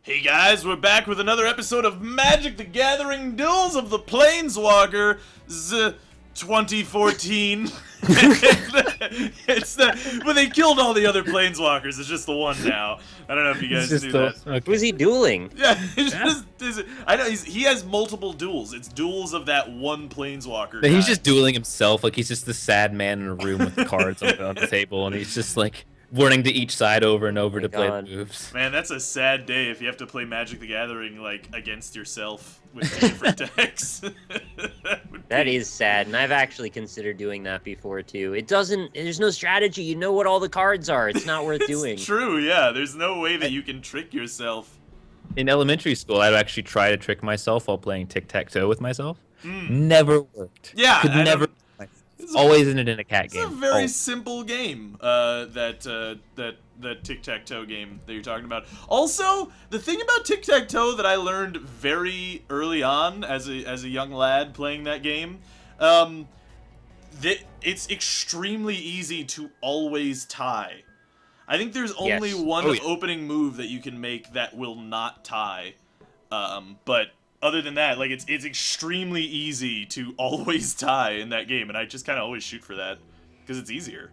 Hey guys, we're back with another episode of Magic the Gathering Duels of the Planeswalker 2014. But they killed all the other Planeswalkers. It's just the one now. I don't know if you guys knew that. Okay. Who's he dueling? Yeah, I know he has multiple duels. It's duels of that one Planeswalker. He's just dueling himself. Like he's just the sad man in a room with cards on the table, and he's just like running to each side over and over to play the moves. Man, that's a sad day if you have to play Magic the Gathering like against yourself with different decks. That is sad, and I've actually considered doing that before too. There's no strategy. You know what all the cards are. It's not worth doing. It's true, yeah. There's no way that you can trick yourself. In elementary school, I'd actually try to trick myself while playing tic-tac-toe with myself. Never worked. Yeah, could never. Always ended in a cat game. It's a very simple game, that tic-tac-toe game that you're talking about. Also, the thing about tic-tac-toe that I learned very early on as a young lad playing that game, it's extremely easy to always tie. I think there's only one opening move that you can make that will not tie, but other than that, like it's extremely easy to always tie in that game, and I just kind of always shoot for that because it's easier.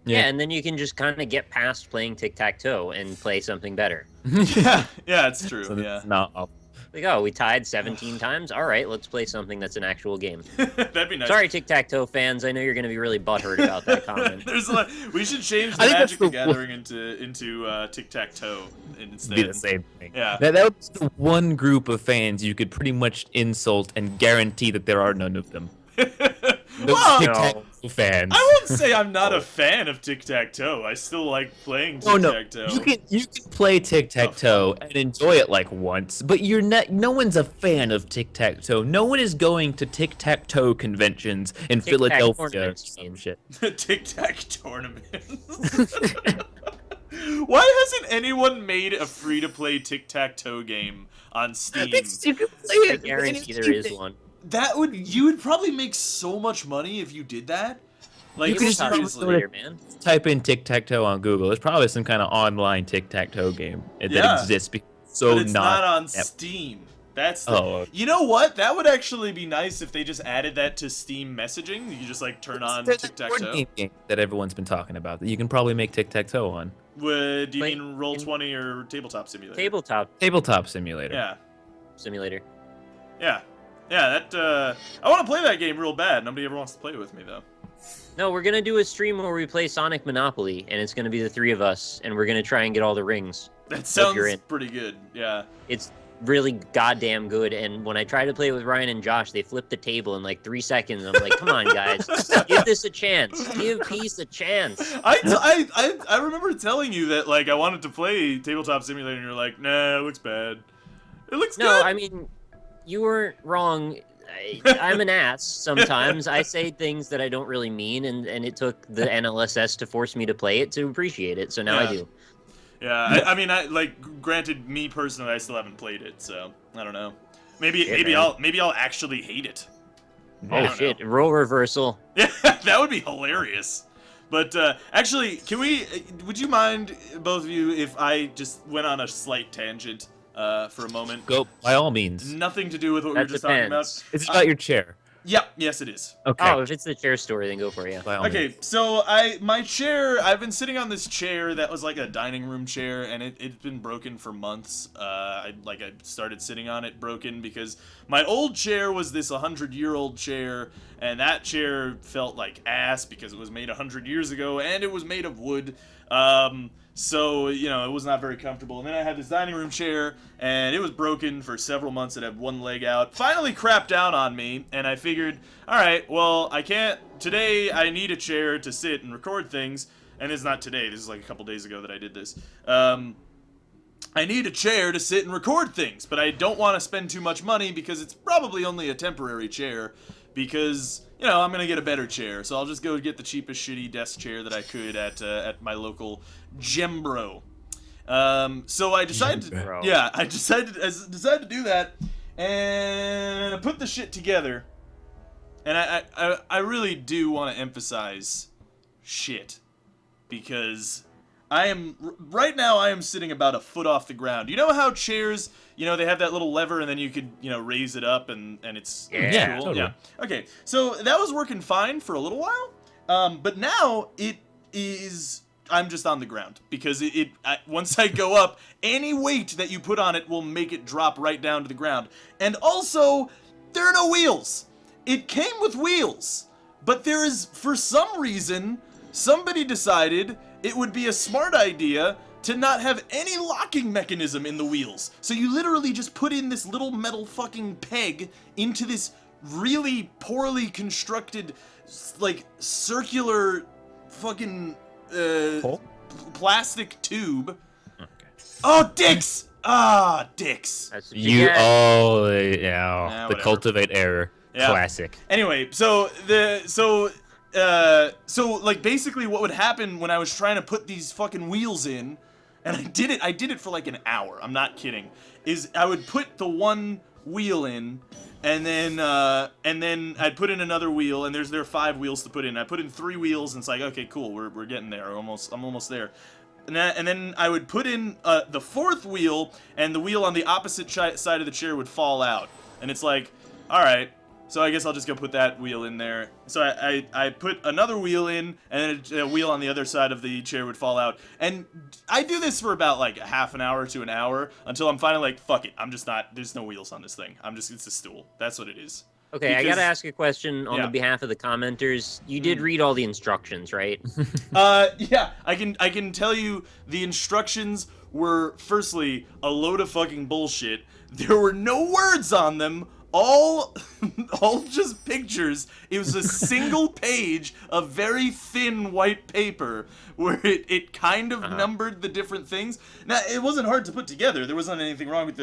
Yeah, and then you can just kind of get past playing tic-tac-toe and play something better. yeah, it's true. So yeah. Like, oh, we tied 17 times? All right, let's play something that's an actual game. That'd be nice. Sorry, tic-tac-toe fans. I know you're going to be really butthurt about that comment. We should change the Magic the Gathering into tic-tac-toe instead. Be the same thing. Yeah. That was the one group of fans you could pretty much insult and guarantee that there are none of them. Tic-tac-toe fans. I won't say I'm not a fan of tic-tac-toe. I still like playing tic-tac-toe. You can play tic-tac-toe and enjoy it like once, but you're not. No one's a fan of tic-tac-toe. No one is going to tic-tac-toe conventions in Philadelphia or some shit. Tic-tac tournaments. Why hasn't anyone made a free-to-play tic-tac-toe game on Steam? You can play it. I guarantee there is one. You would probably make so much money if you did that. Like, you could just type in tic-tac-toe on Google. There's probably some kind of online tic-tac-toe game that exists. But it's not on Steam. That's You know what? That would actually be nice if they just added that to Steam messaging. You just like turn on tic-tac-toe. Game that everyone's been talking about that you can probably make tic-tac-toe on. Do you mean Roll20 or Tabletop Simulator? Tabletop Simulator. Yeah. Simulator. Yeah. Yeah, I want to play that game real bad. Nobody ever wants to play it with me, though. No, we're going to do a stream where we play Sonic Monopoly, and it's going to be the three of us, and we're going to try and get all the rings. That sounds pretty good, yeah. It's really goddamn good, and when I tried to play it with Ryan and Josh, they flipped the table in like 3 seconds. I'm like, come on, guys. Give this a chance. Give peace a chance. I remember telling you that, like, I wanted to play Tabletop Simulator, and you're like, nah, it looks bad. It looks good. No, I mean, you weren't wrong. I'm an ass sometimes. I say things that I don't really mean, and it took the NLSS to force me to play it to appreciate it, so now I do. Yeah, I mean, granted, me personally, I still haven't played it, so I don't know. Maybe I'll actually hate it. Oh shit! Role reversal. Yeah, that would be hilarious. But actually, would you mind, both of you, if I just went on a slight tangent for a moment? Go, by all means. Nothing to do with what we were just talking about. It's about your chair. Yep, yes it is. Okay. Oh, if it's the chair story, then go for it, yeah. Okay, so my chair, I've been sitting on this chair that was like a dining room chair, and it's been broken for months. I started sitting on it broken because my old chair was this 100-year-old chair, and that chair felt like ass because it was made 100 years ago, and it was made of wood. So, you know, it was not very comfortable. And then I had this dining room chair, and it was broken for several months. It had one leg out. Finally crapped down on me, and I figured, all right, well, today I need a chair to sit and record things. And it's not today. This is like a couple days ago that I did this. I need a chair to sit and record things, but I don't want to spend too much money because it's probably only a temporary chair. Because, you know, I'm going to get a better chair. So I'll just go get the cheapest shitty desk chair that I could at my local Gembro. So I decided to do that. And I put the shit together. And I really do want to emphasize shit. Because right now I am sitting about a foot off the ground. You know how chairs, they have that little lever and then you could, raise it up and it's cool. Totally. Yeah. Okay. So that was working fine for a little while. But now I'm just on the ground because once I go up, any weight that you put on it will make it drop right down to the ground. And also, there are no wheels. It came with wheels, but there is, for some reason, somebody decided it would be a smart idea to not have any locking mechanism in the wheels. So you literally just put in this little metal fucking peg into this really poorly constructed, like, circular fucking plastic tube. Okay. Oh, dicks! Ah, dicks. That's what you get. Nah, the whatever. cultivate error. Yeah. Classic. Anyway, so like basically what would happen when I was trying to put these fucking wheels in, and I did it for like an hour, I'm not kidding, is I would put the one wheel in, and then I'd put in another wheel, and there are 5 wheels to put in. I put in 3 wheels, and it's like, okay, cool, we're getting there, I'm almost there. And then I would put in the 4th wheel, and the wheel on the opposite side of the chair would fall out. And it's like, alright, so I guess I'll just go put that wheel in there. So I put another wheel in, and then a wheel on the other side of the chair would fall out. And I do this for about like a half an hour to an hour, until I'm finally like, fuck it, there's no wheels on this thing. It's a stool. That's what it is. Okay, I gotta ask a question on the behalf of the commenters. You did read all the instructions, right? Yeah, I can tell you the instructions were, firstly, a load of fucking bullshit. There were no words on them, all just pictures. It was a single page of very thin white paper where it kind of numbered the different things. Now, it wasn't hard to put together. There wasn't anything wrong with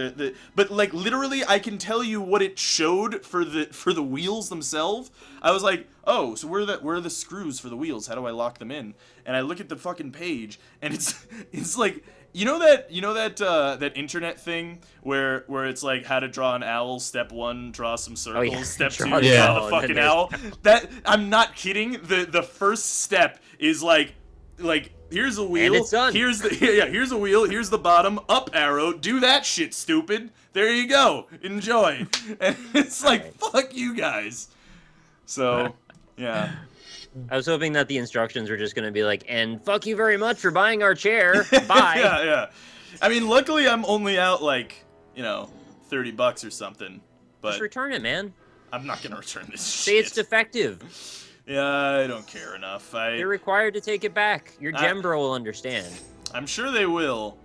but like literally I can tell you what it showed for the wheels themselves. I was like, "Oh, so where are the screws for the wheels? How do I lock them in?" And I look at the fucking page and it's like, you know that internet thing where it's like how to draw an owl, step 1, draw some circles, yeah. step 2, Draw draw the fucking owl. That, I'm not kidding. The first step is like here's a wheel, and it's done. here's a wheel, here's the bottom, up arrow, do that shit, stupid. There you go. Enjoy. And it's like, fuck you guys. So, yeah. I was hoping that the instructions were just going to be like, and fuck you very much for buying our chair. Bye. Yeah. I mean, luckily I'm only out like, $30 or something. But Just return it, man. I'm not going to return this Say shit. it's defective. Yeah, I don't care enough. You're required to take it back. Your gem bro will understand. I'm sure they will.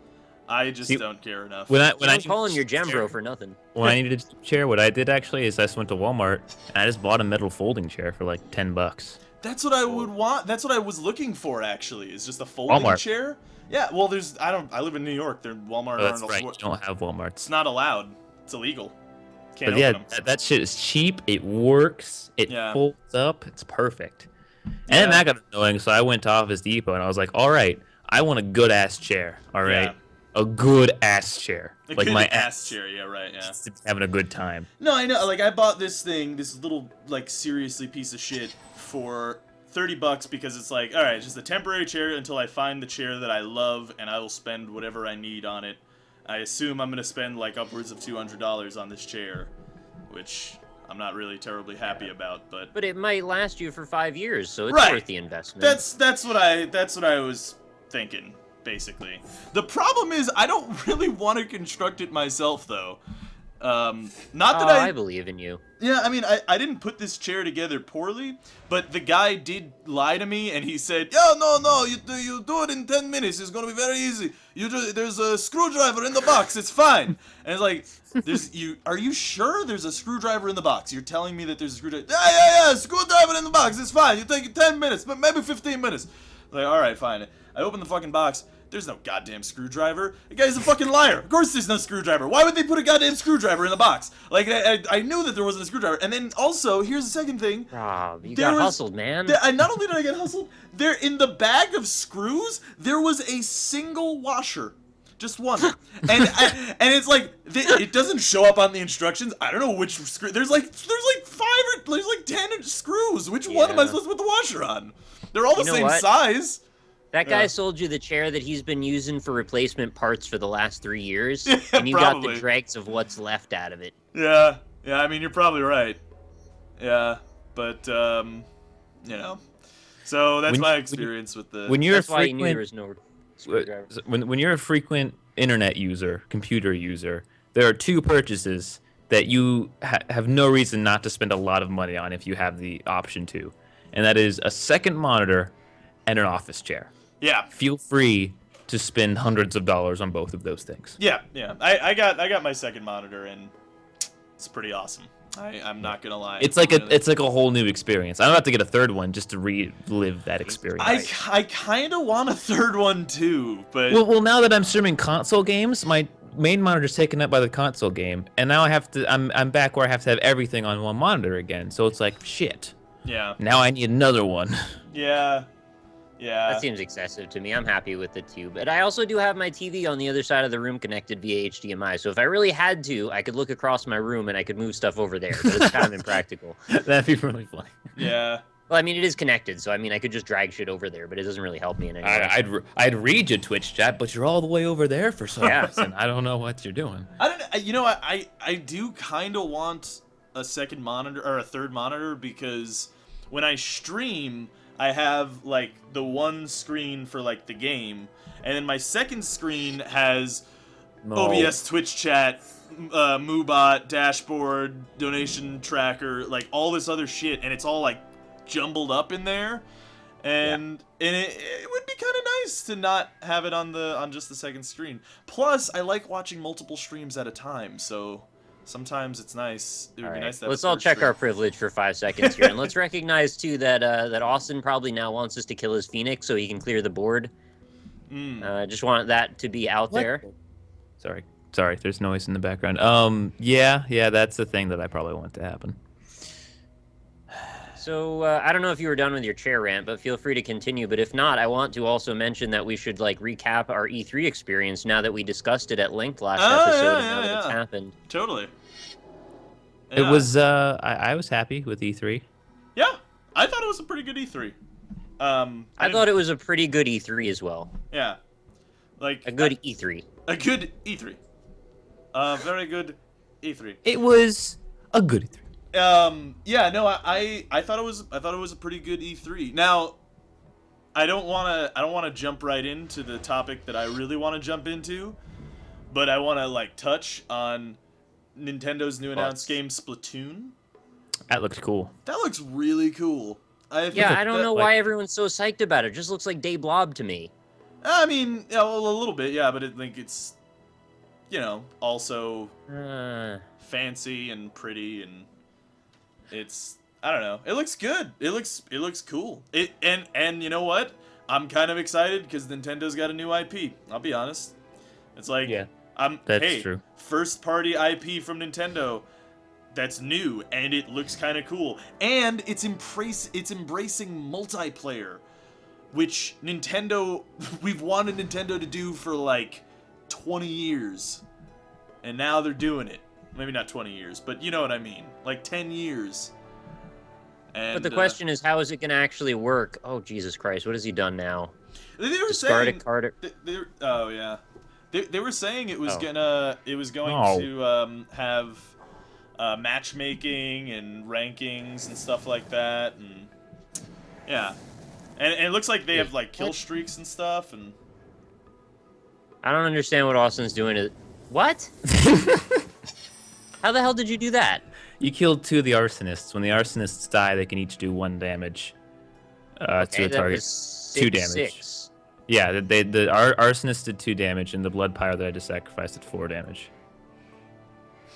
I just don't care enough. When I'm I calling your gem bro for nothing. When I needed a chair, what I did actually is I just went to Walmart and I just bought a metal folding chair for like $10. That's what I would want. That's what I was looking for, actually. Is just a folding Walmart. chair. Yeah. Well, I live in New York. Walmart. Oh, that's aren't right. You don't have Walmart. It's not allowed. It's illegal. Can't But yeah, open them. that shit is cheap. It works. It folds up. It's perfect. And then that got annoying, so I went to Office Depot and I was like, all right, I want a good ass chair. All right, a good ass chair. A like good my ass chair. Yeah, right. Yeah. Having a good time. No, I know. Like I bought this little like seriously piece of shit for $30 because it's like, all right, it's just a temporary chair until I find the chair that I love, and I will spend whatever I need on it. I assume I'm gonna spend like upwards of $200 on this chair, which I'm not really terribly happy about, but it might last you for 5 years, so it's worth the investment. That's what I was thinking, basically. The problem is I don't really want to construct it myself, though. Not that I believe in you. Yeah, I mean, I didn't put this chair together poorly, but the guy did lie to me, and he said, "Yeah, no, you do it in 10 minutes. It's gonna be very easy. There's a screwdriver in the box. It's fine." And it's like, are you sure there's a screwdriver in the box? You're telling me that there's a screwdriver? Yeah, screwdriver in the box. It's fine. You take 10 minutes, but maybe 15 minutes. Like, all right, fine. I open the fucking box. There's no goddamn screwdriver. The guy's a fucking liar. Of course there's no screwdriver. Why would they put a goddamn screwdriver in the box? Like, I knew that there wasn't a screwdriver. And then also, here's the second thing. Rob, you got hustled, man. Not only did I get hustled, there in the bag of screws, there was a single washer. Just one. And it's like, it doesn't show up on the instructions. I don't know which screw. There's like 10 screws. Which one am I supposed to put the washer on? They're all the same size. That guy sold you the chair that he's been using for replacement parts for the last 3 years, Yeah, and you probably. got the dregs of what's left out of it. Yeah, I mean, you're probably right. Yeah, but, So that's my experience with the... When you're That's why you knew there was no screwdriver. When you're a frequent internet user, computer user, there are two purchases that you have no reason not to spend a lot of money on if you have the option to. And that is a second monitor and an office chair. Yeah. Feel free to spend hundreds of dollars on both of those things. Yeah. I got my second monitor, and it's pretty awesome. I'm not gonna lie. It's like a whole new experience. I'm about to get a third one just to relive that experience. I kind of want a third one too, but well, now that I'm streaming console games, my main monitor's taken up by the console game, and now I'm back where I have to have everything on one monitor again. So it's like shit. Yeah. Now I need another one. Yeah. That seems excessive to me. I'm happy with the two. But I also do have my TV on the other side of the room connected via HDMI. So if I really had to, I could look across my room and I could move stuff over there. But it's kind of impractical. That'd be really funny. Yeah. Well, I mean, it is connected. So, I mean, I could just drag shit over there. But it doesn't really help me in any way. I'd read your Twitch chat, but you're all the way over there for some reason. I don't know what you're doing. I do kind of want a second monitor or a third monitor because when I stream, I have like the one screen for like the game, and then my second screen has OBS, Twitch chat, Moobot, dashboard, donation tracker, like all this other shit, and it's all like jumbled up in there. And it would be kind of nice to not have it on just the second screen. Plus, I like watching multiple streams at a time, so sometimes it's nice. It would be nice to have Let's all check our privilege for 5 seconds here, and let's recognize too that that Austin probably now wants us to kill his Phoenix so he can clear the board. Just want that to be out there. Sorry. There's noise in the background. Yeah, that's the thing that I probably want to happen. So, I don't know if you were done with your chair rant, but feel free to continue. But if not, I want to also mention that we should, like, recap our E3 experience now that we discussed it at length last episode and now that it's happened. Totally. Yeah. It was, I was happy with E3. Yeah, I thought it was a pretty good E3. I thought it was a pretty good E3 as well. Yeah. Like... A good E3. A good E3. Very good E3. It was a good E3. I thought it was a pretty good E3. Now, I don't wanna jump right into the topic that I really want to jump into, but I want to like touch on Nintendo's new announced game Splatoon. That looks cool. That looks really cool. I don't know why everyone's so psyched about it. It just looks like Day Blob to me. I mean, a little bit, yeah, but it's also fancy and pretty and. It's I don't know. It looks good. It looks cool. And you know what? I'm kind of excited because Nintendo's got a new IP. I'll be honest. It's like that's true. First party IP from Nintendo that's new and it looks kind of cool. And it's embracing multiplayer, which we've wanted Nintendo to do for like 20 years. And now they're doing it. Maybe not 20 years, but you know what I mean. Like 10 years. And, but the question is, how is it going to actually work? Oh, Jesus Christ. What has he done now? They were saying... Oh, yeah. They were saying it was going to have matchmaking and rankings and stuff like that. And yeah. And it looks like they have like kill streaks and stuff. And I don't understand what Austin's doing. What? How the hell did you do that? You killed 2 of the arsonists. When the arsonists die, they can each do 1 damage to a target. 2 damage. 6. Yeah, the arsonist did 2 damage, and the blood pyre that I just sacrificed did 4 damage.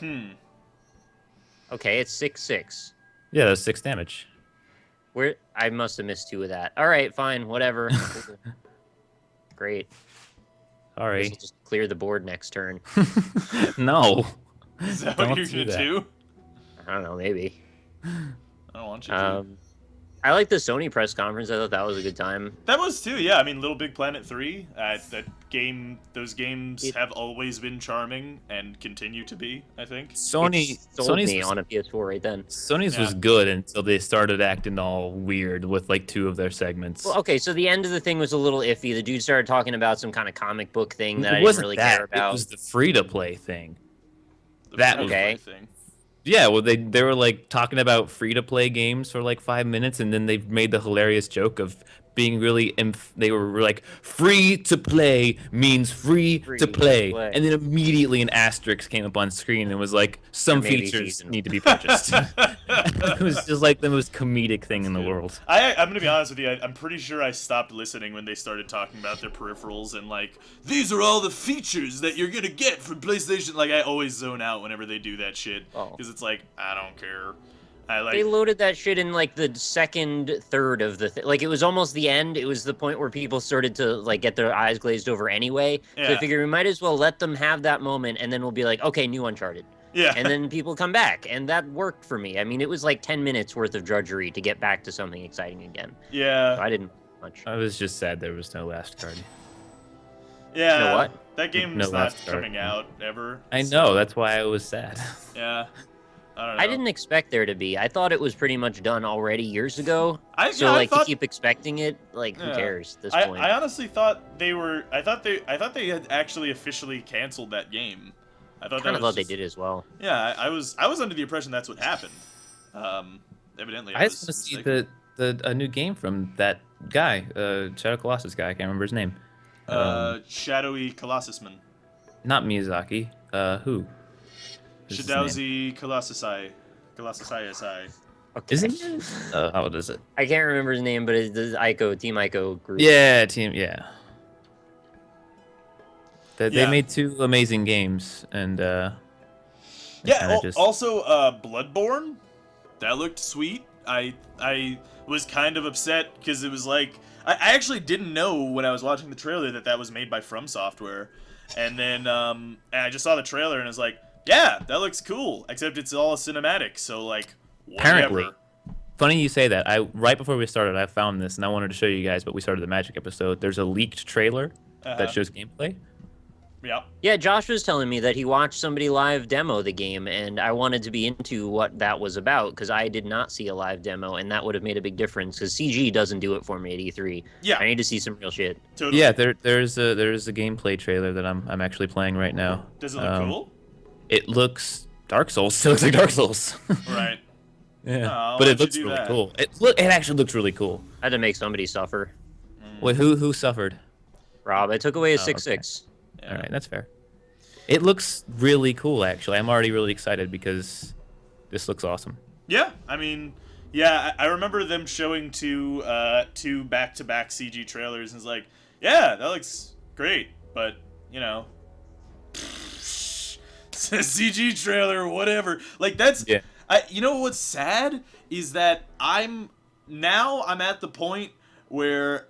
Okay, it's 6/6. Yeah, that was 6 damage. I must have missed 2 of that. All right, fine, whatever. Great. All right. Just clear the board next turn. No. Is that what you're gonna do? I don't know, maybe. I don't want you to. I like the Sony press conference. I thought that was a good time. That was too, yeah. I mean, Little Big Planet 3, those games have always been charming and continue to be, I think. Sold me on a PS4 right then. Sony's was good until they started acting all weird with like 2 of their segments. Well, okay, so the end of the thing was a little iffy. The dude started talking about some kind of comic book thing that I didn't really care about. It was the free-to-play thing. That was the thing. Yeah, well, they were like talking about free-to-play games for like 5 minutes, and then they made the hilarious joke of being really. They were like, free to play means free to play, and then immediately an asterisk came up on screen and was like, some features need to be purchased. It was just like the most comedic thing in the world. I'm gonna be honest with you. I'm pretty sure I stopped listening when they started talking about their peripherals and like, these are all the features that you're gonna get from PlayStation. Like, I always zone out whenever they do that shit because it's like, I don't care. They loaded that shit in like the second third of the like it was almost the end. It was the point where people started to like get their eyes glazed over anyway. Yeah. So I figured we might as well let them have that moment, and then we'll be like, okay, new Uncharted. Yeah. And then people come back, and that worked for me. I mean, it was like 10 minutes worth of drudgery to get back to something exciting again. Yeah. So I didn't much. I was just sad there was no last card. Yeah. You know what? That game's not coming out ever. I know. That's why I was sad. Yeah. I don't know. I didn't expect there to be. I thought it was pretty much done already years ago. I to keep expecting it, like, who cares at this point? I honestly thought they were. I thought they had actually officially canceled that game. I thought they did as well. Yeah, I was under the impression that's what happened. Evidently, I just want to see a new game from that guy, Shadow Colossus guy. I can't remember his name. Shadowy Colossusman. Not Miyazaki. Who? Shadowzy Colossusai. Okay. Isn't it? How old is it? I can't remember his name, but it's the Team Ico group. Yeah, They made 2 amazing games, and also Bloodborne. That looked sweet. I was kind of upset because it was like I actually didn't know when I was watching the trailer that was made by From Software, and then and I just saw the trailer and I was like, yeah, that looks cool, except it's all cinematic, so like, whatever. Apparently. Funny you say that. Right before we started, I found this, and I wanted to show you guys, but we started the Magic episode. There's a leaked trailer that shows gameplay. Yeah. Yeah, Josh was telling me that he watched somebody live demo the game, and I wanted to be into what that was about, because I did not see a live demo, and that would have made a big difference, because CG doesn't do it for me at E3. Yeah. I need to see some real shit. Totally. Yeah, there's a gameplay trailer that I'm actually playing right now. Does it look cool? It looks Dark Souls. It looks like Dark Souls. Right. Yeah. But it looks really cool. It actually looks really cool. I had to make somebody suffer. Wait, who suffered? Rob, I took away a 6-6. Okay. Yeah. All right, that's fair. It looks really cool, actually. I'm already really excited because this looks awesome. Yeah, I mean, yeah, I remember them showing two back-to-back CG trailers, and it's like, yeah, that looks great, but, you know, CG trailer, whatever. Like, that's... Yeah. You know what's sad is that I'm at the point where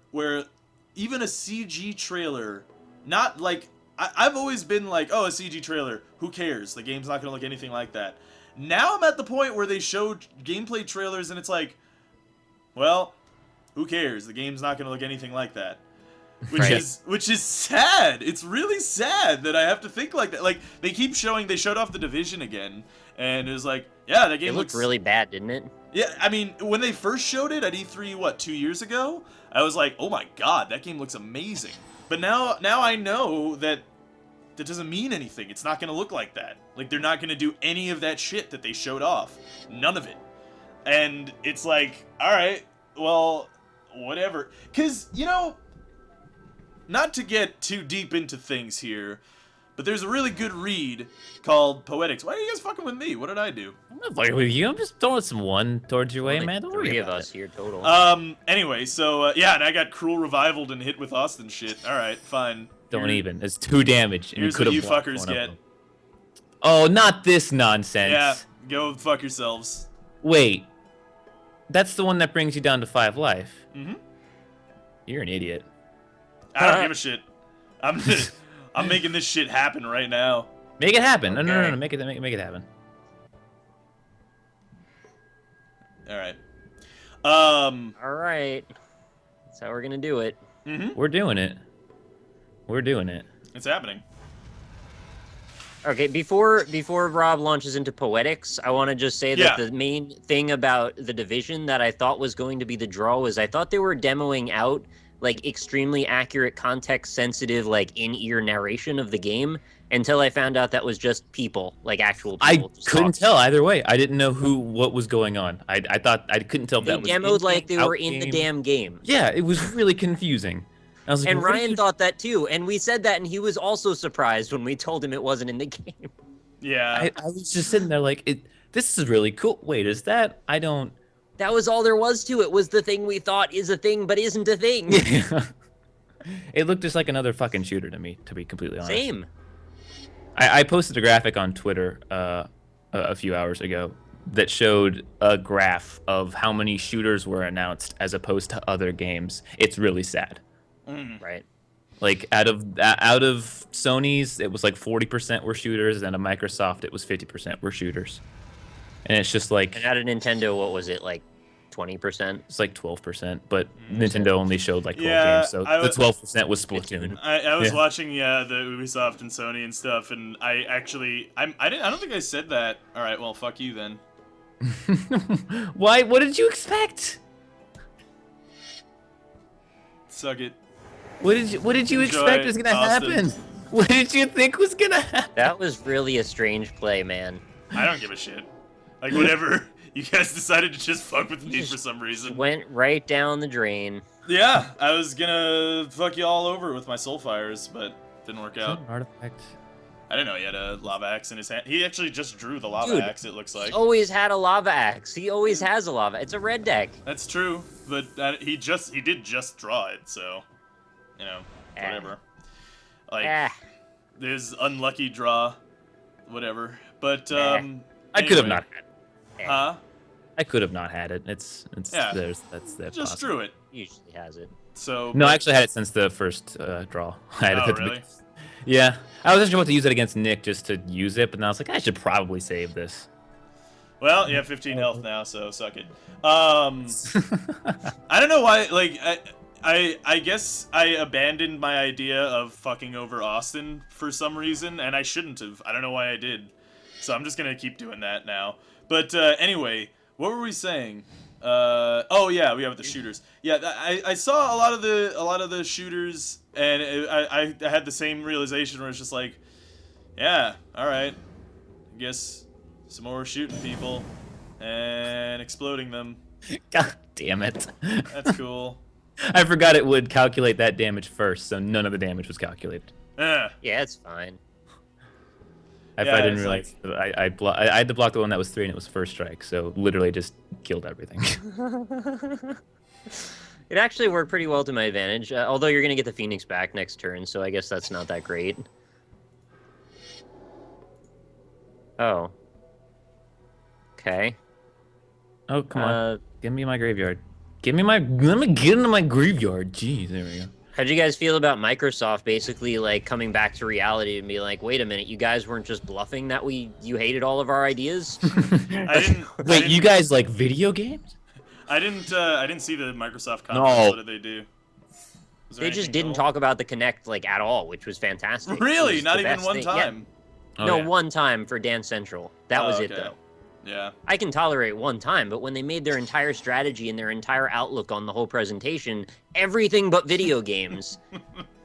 even a CG trailer, not like... I've always been like, oh, a CG trailer, who cares? The game's not going to look anything like that. Now I'm at the point where they show gameplay trailers and it's like, well, who cares? The game's not going to look anything like that. Which is sad. It's really sad that I have to think like that. Like, they showed off The Division again, and it was like, yeah, that game looked really bad, didn't it? Yeah, I mean, when they first showed it at E3, 2 years ago, I was like, oh my god, that game looks amazing. But now I know that doesn't mean anything. It's not going to look like that. Like, they're not going to do any of that shit that they showed off. None of it. And it's like, alright, well, whatever. Because, you know, not to get too deep into things here, but there's a really good read called Poetics. Why are you guys fucking with me? What did I do? I'm not fucking with you. I'm just throwing some one towards your way, man. Don't worry about it. 3 of us here total. Anyway, so, yeah, and I got cruel revivaled and hit with Austin shit. Alright, fine. Don't even. It's 2 damage. And here's what you fuckers get. Oh, not this nonsense. Yeah, go fuck yourselves. Wait. That's the one that brings you down to 5 life. Mm-hmm. You're an idiot. I don't give a shit. I'm making this shit happen right now. Make it happen. Okay. No. Make it happen. All right. All right. That's how we're gonna do it. We're doing it. We're doing it. It's happening. Okay, before Rob launches into poetics, I want to just say that the main thing about The Division that I thought was going to be the draw was I thought they were demoing out like extremely accurate, context-sensitive, like in-ear narration of the game until I found out that was just people, like actual people. I couldn't tell either way. I didn't know what was going on. I thought I couldn't tell if that was they demoed like they were in the damn game. Yeah, it was really confusing. I was like, and Ryan thought that too, and we said that, and he was also surprised when we told him it wasn't in the game. Yeah. I was just sitting there like, this is really cool. Wait, is that? I don't... That was all there was to it, was the thing we thought is a thing but isn't a thing. It looked just like another fucking shooter to me, to be completely honest. Same. I posted a graphic on Twitter a few hours ago that showed a graph of how many shooters were announced as opposed to other games. It's really sad. Right. Like out of Sony's, it was like 40% were shooters, and out of Microsoft, it was 50% were shooters. And it's just like... And out of Nintendo, what was it, like 20%? It's like 12%, but Nintendo only showed like 12 games, so the 12% was Splatoon. I was watching the Ubisoft and Sony and stuff, and I don't think I said that. All right, well, fuck you then. Why? What did you expect? Suck it. What did you expect was gonna happen? What did you think was gonna happen? That was really a strange play, man. I don't give a shit. Like, whatever. You guys decided to just fuck with me for some reason. Went right down the drain. Yeah, I was gonna fuck you all over with my Soulfires, but didn't work out. Artifact. I didn't know he had a lava axe in his hand. He actually just drew the lava axe, it looks like. He always had a lava axe. He always has a lava. It's a red deck. That's true, but he did just draw it, so, you know, whatever. Like, there's unlucky draw, whatever. But I could have not had it. Huh? I could have not had it. It's that's that. Just drew it. Usually has it. So. No, I actually had it since the first draw. I had it really? Yeah, I was actually about to use it against Nick just to use it, but then I was like, I should probably save this. Well, you have 15 health now, so suck it. I don't know why. Like, I guess I abandoned my idea of fucking over Austin for some reason, and I shouldn't have. I don't know why I did. So I'm just gonna keep doing that now. But anyway, what were we saying? Oh yeah, we have the shooters. Yeah, I saw a lot of the shooters, and I had the same realization where it's just like, yeah, all right, I guess some more shooting people and exploding them. God damn it. That's cool. I forgot it would calculate that damage first, so none of the damage was calculated. Yeah, it's fine. I didn't realize, I had to block the one that was 3 and it was first strike, so literally just killed everything. It actually worked pretty well to my advantage, although you're going to get the Phoenix back next turn, so I guess that's not that great. Oh. Okay. Oh, come on. Give me my graveyard. Let me get into my graveyard. Jeez, there we go. How'd you guys feel about Microsoft basically like coming back to reality and be like, wait a minute, you guys weren't just bluffing that you hated all of our ideas? Wait, you guys like video games? I didn't see the Microsoft conference. No. What did they do? They just didn't talk about the Kinect like at all, which was fantastic. Really? Not even one time? Yeah. No, one time for Dance Central. That was it though. Yeah. I can tolerate one time, but when they made their entire strategy and their entire outlook on the whole presentation, everything but video games,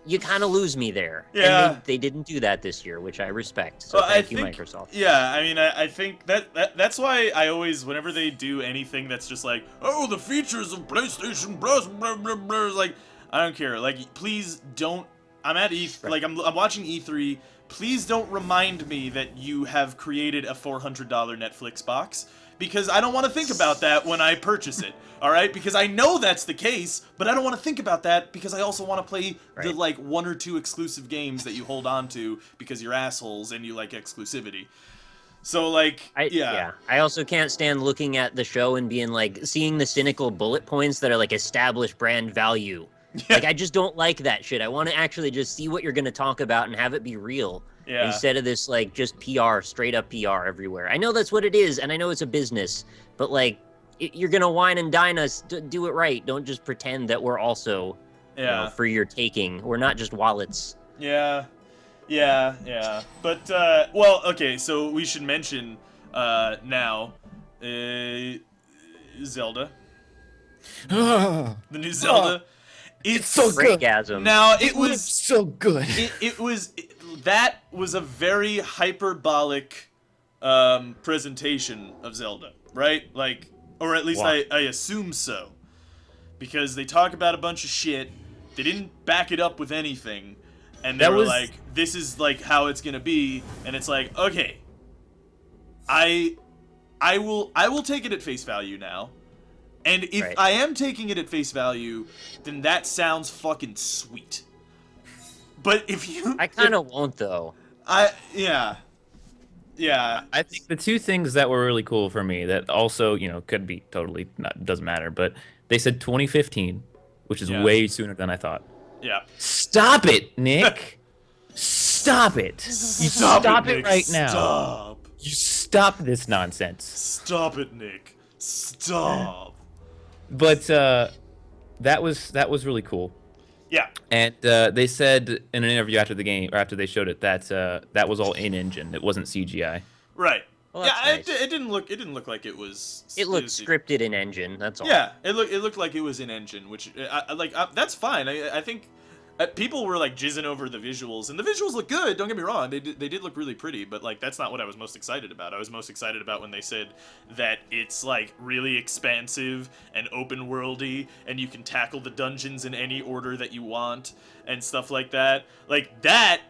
you kind of lose me there. Yeah. And they didn't do that this year, which I respect. So thank you, Microsoft. Yeah, I mean, I think that's why I always, whenever they do anything that's just like, oh, the features of PlayStation, blah, blah, blah, blah, like, I don't care. Like, please don't. I'm at E3. Like, I'm watching E3. Please don't remind me that you have created a $400 Netflix box, because I don't want to think about that when I purchase it, alright? Because I know that's the case, but I don't want to think about that because I also want to play the, like, 1 or 2 exclusive games that you hold on to because you're assholes and you like exclusivity. So, like, I also can't stand looking at the show and being, like, seeing the cynical bullet points that are, like, established brand value. Yeah. Like, I just don't like that shit. I want to actually just see what you're going to talk about and have it be real. Yeah. Instead of this, like, just PR, straight up PR everywhere. I know that's what it is, and I know it's a business, but, like, you're gonna wine and dine us. Do it right. Don't just pretend that we're also, for your taking. We're not just wallets. Yeah. But well, okay. So we should mention now Zelda. The new Zelda. It's so good. Now it was so good. That was a very hyperbolic presentation of Zelda, right? Like, or at least I assume so, because they talk about a bunch of shit. They didn't back it up with anything, and they were like, "This is like how it's gonna be," and it's like, okay, I will take it at face value now. And if I am taking it at face value, then that sounds fucking sweet. But if you... I kind of won't, though. Yeah. I think the two things that were really cool for me that also, could be totally, doesn't matter, but they said 2015, which is way sooner than I thought. Yeah. Stop it, Nick! Stop it! You stop it right now. Stop. You stop this nonsense. Stop it, Nick. Stop. But that was really cool. Yeah. And they said in an interview after the game, or after they showed it, that that was all in-engine. It wasn't CGI. Right. Well, nice. It didn't look like it was. It looked scripted in engine. That's all. Yeah. It looked like it was in engine, which that's fine. I think. People were like jizzing over the visuals, and the visuals look good. Don't get me wrong; they did look really pretty. But like, that's not what I was most excited about. I was most excited about when they said that it's like really expansive and open worldy, and you can tackle the dungeons in any order that you want, and stuff like that. Like that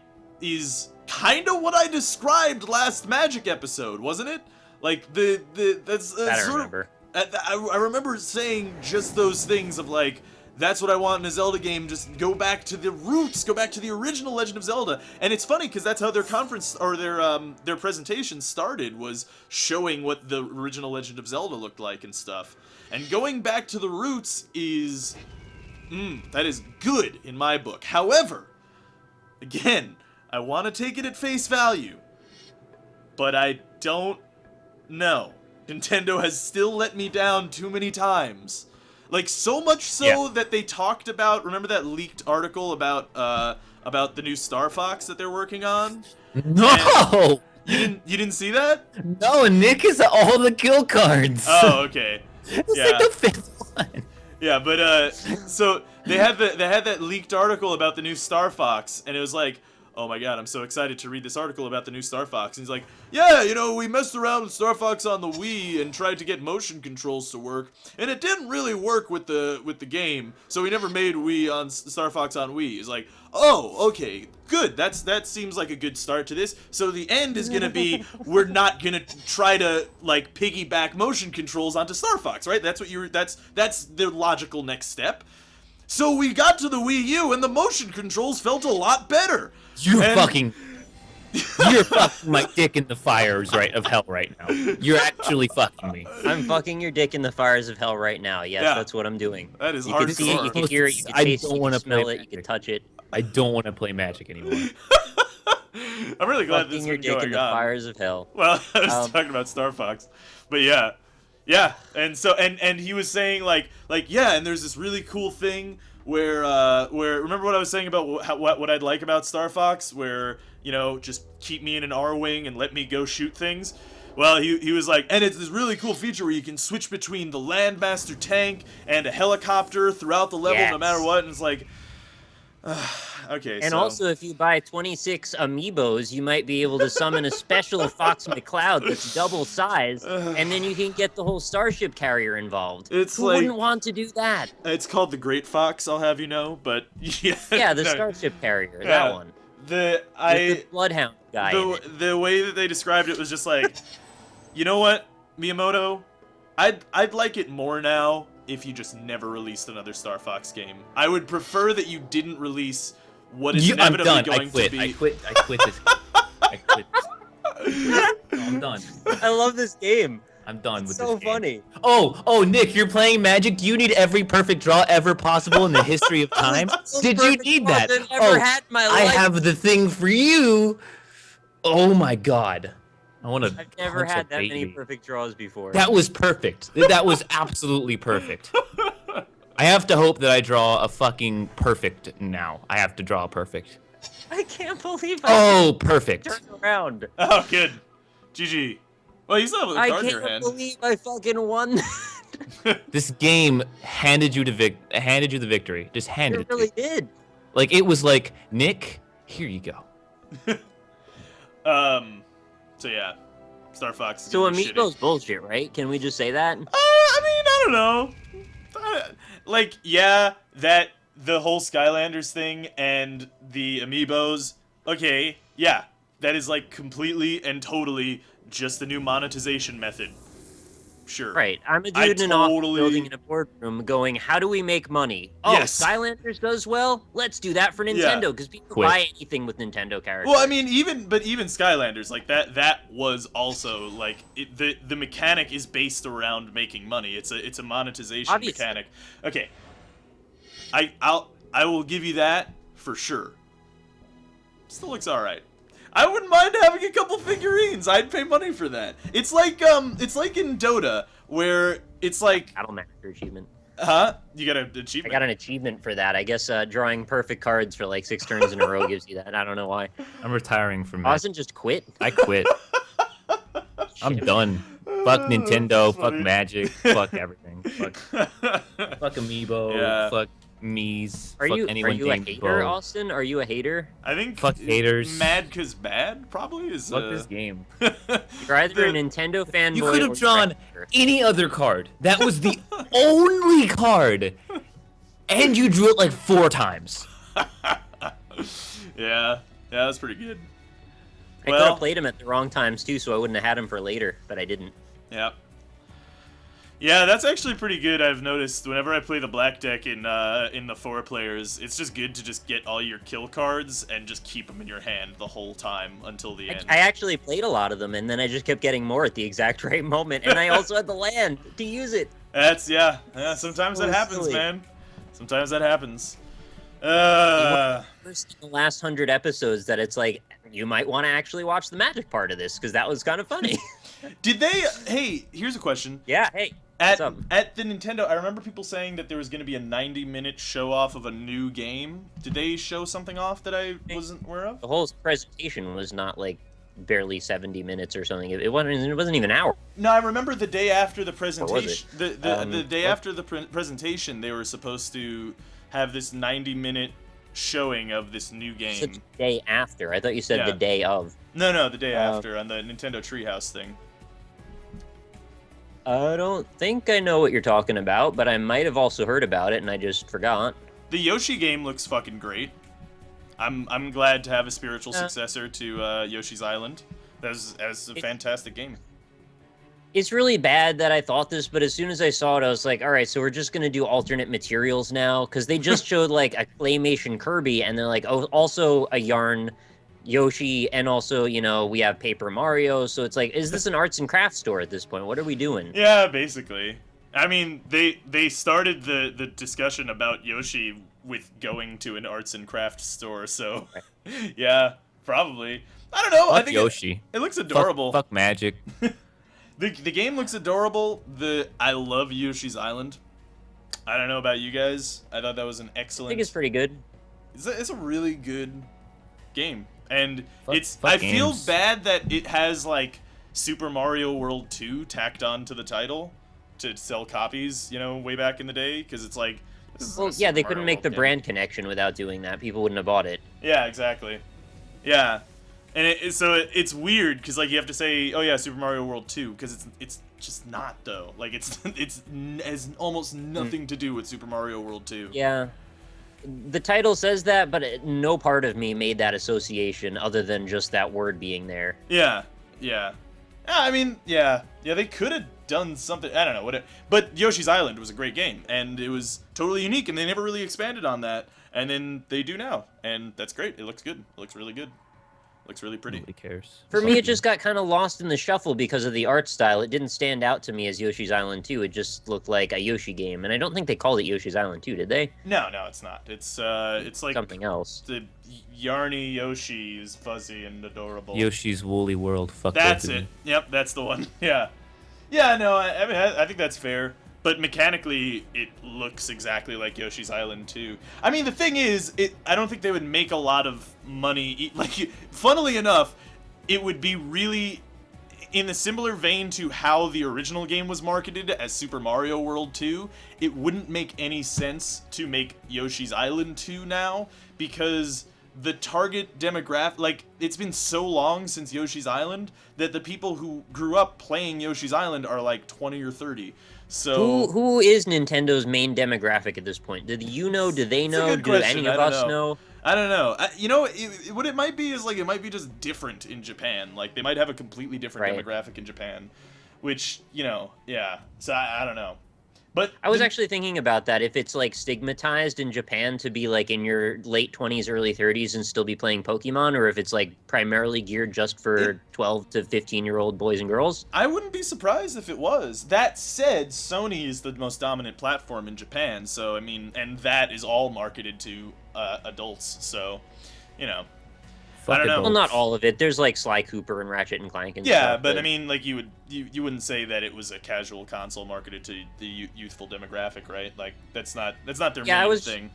is kind of what I described last Magic episode, wasn't it? Like that's that I sort remember. I remember saying just those things of like. That's what I want in a Zelda game. Just go back to the roots. Go back to the original Legend of Zelda. And it's funny because that's how their conference or their presentation started, was showing what the original Legend of Zelda looked like and stuff. And going back to the roots is that is good in my book. However, again, I want to take it at face value, but I don't know. Nintendo has still let me down too many times. Like, so much so that they talked about, remember that leaked article about the new Star Fox that they're working on? No! You didn't see that? No, Nick is all the kill cards. Oh, okay. It's like the fifth one. Yeah, but so they had that leaked article about the new Star Fox, and it was like, oh my god, I'm so excited to read this article about the new Star Fox. And he's like, yeah, we messed around with Star Fox on the Wii and tried to get motion controls to work, and it didn't really work with the game, so we never made Star Fox on Wii. He's like, oh, okay, good. That seems like a good start to this. So the end is gonna be, we're not gonna try to like piggyback motion controls onto Star Fox, right? That's the logical next step. So we got to the Wii U, and the motion controls felt a lot better. You're fucking my dick in the fires of hell right now. You're actually fucking me. I'm fucking your dick in the fires of hell right now. Yes, that's what I'm doing. That is hardcore. You can see it, you can hear it, you can taste it, you can smell it, you can touch it. I don't want to play Magic anymore. I'm really glad this is your dick in the fires of hell. Well, I was talking about Star Fox, but yeah, and so and he was saying like yeah, and there's this really cool thing where remember what I was saying about what I'd like about Star Fox, where just keep me in an R-wing and let me go shoot things. Well, he was like, and it's this really cool feature where you can switch between the Landmaster tank and a helicopter throughout the level, no matter what. And it's like, okay. And also, if you buy 26 Amiibos, you might be able to summon a special Fox McCloud that's double size, and then you can get the whole starship carrier involved. Who wouldn't want to do that? It's called the Great Fox, I'll have you know, but yeah, the starship carrier, that one. The Bloodhound guy. The way that they described it was just like, you know what, Miyamoto, I'd like it more now if you just never released another Star Fox game. I would prefer that you didn't release what is inevitably going to be. I quit this. I quit. I'm done. I love this game. I'm done with this game. So funny. Oh, Nick, you're playing Magic. Do you need every perfect draw ever possible in the history of time? Did you need that? I've ever had in my life. I have the thing for you. Oh my god. I want to. I've never had that many perfect draws before. That was perfect. That was absolutely perfect. I have to hope that I draw a fucking perfect now. I have to draw a perfect. I can't believe perfect. Turn around. Oh, good. GG. Well, you still have a card in your hand. I can't believe I fucking won. This game handed you the victory. Just handed it. It really did. Like it was like, Nick, here you go. So yeah, Star Fox. So Amiibo's bullshit, right? Can we just say that? I mean, I don't know. Like, yeah, that the whole Skylanders thing and the Amiibos. Okay, yeah, that is like completely and totally just the new monetization method. Sure. Right. I'm a dude in an office building in a boardroom going, how do we make money? Oh, yes. Skylanders does well? Let's do that for Nintendo, because people buy anything with Nintendo characters. Well, I mean, even Skylanders, like, that was also, like, the mechanic is based around making money. It's a monetization mechanic. Okay. I will give you that for sure. Still looks alright. I wouldn't mind having a couple figurines. I'd pay money for that. It's like in Dota, where it's like Battlemaster achievement. Huh? You got an achievement? I got an achievement for that. I guess drawing perfect cards for like 6 turns in a row gives you that. I don't know why. I'm retiring from Austin just quit. I quit. I'm done. Fuck Nintendo. Fuck Magic. Fuck everything. Fuck Amiibo. Yeah. Fuck Mies. Are fuck you anyone a hater, Austin? Are you a hater? I think fuck haters. Mad 'cause bad probably is. Fuck this game. You're either a Nintendo fanboy. You could have drawn any other card. That was the only card, and you drew it like 4 times. Yeah, that's pretty good. I could have played him at the wrong times too, so I wouldn't have had him for later, but I didn't. Yep. Yeah, that's actually pretty good. I've noticed whenever I play the black deck in the 4 players, it's just good to just get all your kill cards and just keep them in your hand the whole time until the end. I actually played a lot of them, and then I just kept getting more at the exact right moment, and I also had the land to use it. Yeah. Sometimes that happens, man. Sometimes that happens. First in the last 100 episodes that it's like, you might want to actually watch the Magic part of this, because that was kind of funny. Did they... Hey, here's a question. Yeah, hey. At the Nintendo, I remember people saying that there was going to be a 90-minute show-off of a new game. Did they show something off that I wasn't aware of? The whole presentation was not, like, barely 70 minutes or something. It wasn't even an hour. No, I remember the day after the presentation. The day after the presentation, they were supposed to have this 90-minute showing of this new game. The day after. I thought you said the day of. No, the day after on the Nintendo Treehouse thing. I don't think I know what you're talking about, but I might have also heard about it and I just forgot. The Yoshi game looks fucking great. I'm glad to have a spiritual successor to Yoshi's Island. That's a fantastic game. It's really bad that I thought this, but as soon as I saw it, I was like, all right, so we're just going to do alternate materials now, because they just showed like a claymation Kirby, and they're like, oh, also a yarn Yoshi, and also, you know, we have Paper Mario, so it's like, is this an arts and crafts store at this point? What are we doing? Yeah, basically. I mean, they started the discussion about Yoshi with going to an arts and crafts store, so yeah, probably. I don't know. Fuck I think Yoshi. It looks adorable. Fuck Magic. The game looks adorable. I love Yoshi's Island. I don't know about you guys. I thought that was an excellent... I think it's pretty good. It's a really good game. And I feel bad that it has, like, Super Mario World 2 tacked on to the title to sell copies, you know, way back in the day, because it's like... Well, yeah, they couldn't make the brand connection without doing that. People wouldn't have bought it. Yeah, exactly. Yeah. And so it's weird, because, like, you have to say, oh, yeah, Super Mario World 2, because it's just not, though. Like, it has almost nothing to do with Super Mario World 2. Yeah. The title says that, but no part of me made that association other than just that word being there. Yeah. I mean, yeah, they could have done something. I don't know but Yoshi's Island was a great game, and it was totally unique, and they never really expanded on that, and then they do now, and that's great. It looks good. It looks really good. Looks really pretty. Nobody cares. For me, it just got kind of lost in the shuffle because of the art style. It didn't stand out to me as Yoshi's Island 2. It just looked like a Yoshi game, and I don't think they called it Yoshi's Island 2, did they? No, it's not. It's like something else. The Yarny Yoshi is fuzzy and adorable. Yoshi's Woolly World. Fuck. That's it. Yep, that's the one. Yeah. Yeah, no, I mean, I think that's fair. But mechanically, it looks exactly like Yoshi's Island 2. I mean, the thing is, I don't think they would make a lot of money. Like, funnily enough, it would be really in a similar vein to how the original game was marketed as Super Mario World 2. It wouldn't make any sense to make Yoshi's Island 2 now, because the target demographic, like, it's been so long since Yoshi's Island that the people who grew up playing Yoshi's Island are like 20 or 30. So who is Nintendo's main demographic at this point? Do you know? Do they know? Do any of us know? I don't know. You know, what it might be is, like, it might be just different in Japan. Like, they might have a completely different demographic in Japan, which, you know, yeah. So I don't know. But I was actually thinking about that. If it's like stigmatized in Japan to be like in your late 20s, early 30s and still be playing Pokemon, or if it's like primarily geared just for 12 to 15-year-old boys and girls. I wouldn't be surprised if it was. That said, Sony is the most dominant platform in Japan, so I mean, and that is all marketed to adults. So, you know. I don't know. Well, not all of it. There's like Sly Cooper and Ratchet and Clank and stuff. Yeah, but I mean, like, you wouldn't say that it was a casual console marketed to the youthful demographic, right? Like, that's not their main thing.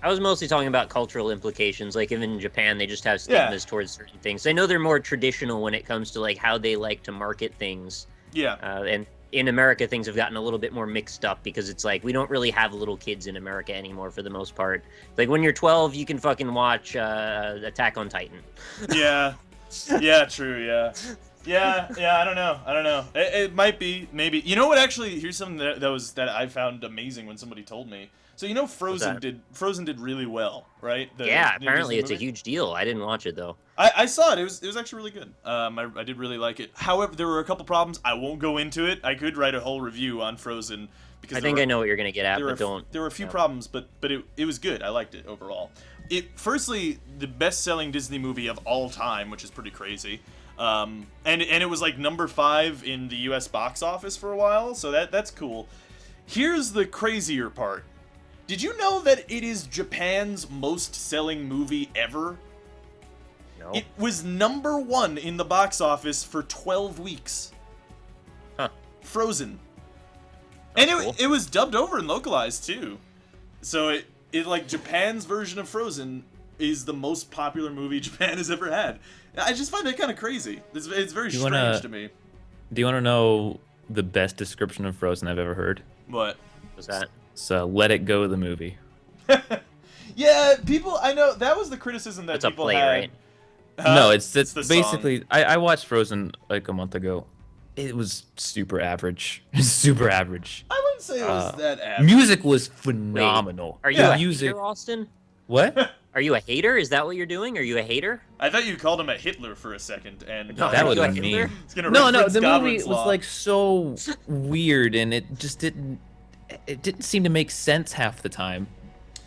I was mostly talking about cultural implications. Like, even in Japan, they just have stigmas towards certain things. I know they're more traditional when it comes to like how they like to market things. Yeah. And in America, things have gotten a little bit more mixed up because it's like we don't really have little kids in America anymore for the most part. Like, when you're 12, you can fucking watch Attack on Titan. Yeah. Yeah, true, yeah. Yeah, I don't know. It might be, maybe. You know what, actually, here's something that I found amazing when somebody told me. So, you know, Frozen did really well, right? Apparently it's a huge deal. I didn't watch it, though. I saw it. It was actually really good. I did really like it. However, there were a couple problems. I won't go into it. I could write a whole review on Frozen. Because I know what you're going to get at, but don't. There were a few problems, but it was good. I liked it overall. Firstly, the best-selling Disney movie of all time, which is pretty crazy. And it was like number 5 in the U.S. box office for a while, so that's cool. Here's the crazier part. Did you know that it is Japan's most-selling movie ever? No. It was number 1 in the box office for 12 weeks. Huh. Frozen. That's and cool. It was dubbed over and localized, too. So it like, Japan's version of Frozen is the most popular movie Japan has ever had. I just find that kind of crazy. It's very strange to me. Do you want to know the best description of Frozen I've ever heard? What? What's that? So, Let It Go, the movie. Yeah, people, I know, that was the criticism that It's people a play, had. right? No, it's the basically, song. I watched Frozen like a month ago. It was super average. Super average. I wouldn't say it was that average. Music was phenomenal. Wait, are you a hater, Austin? What? Are you a hater? Is that what you're doing? Are you a hater? I thought you called him a Hitler for a second, and No, That are would you a have been Hitler? mean. it's gonna No, reference the movie Godwin's was Law. like so weird, and it just didn't seem to make sense half the time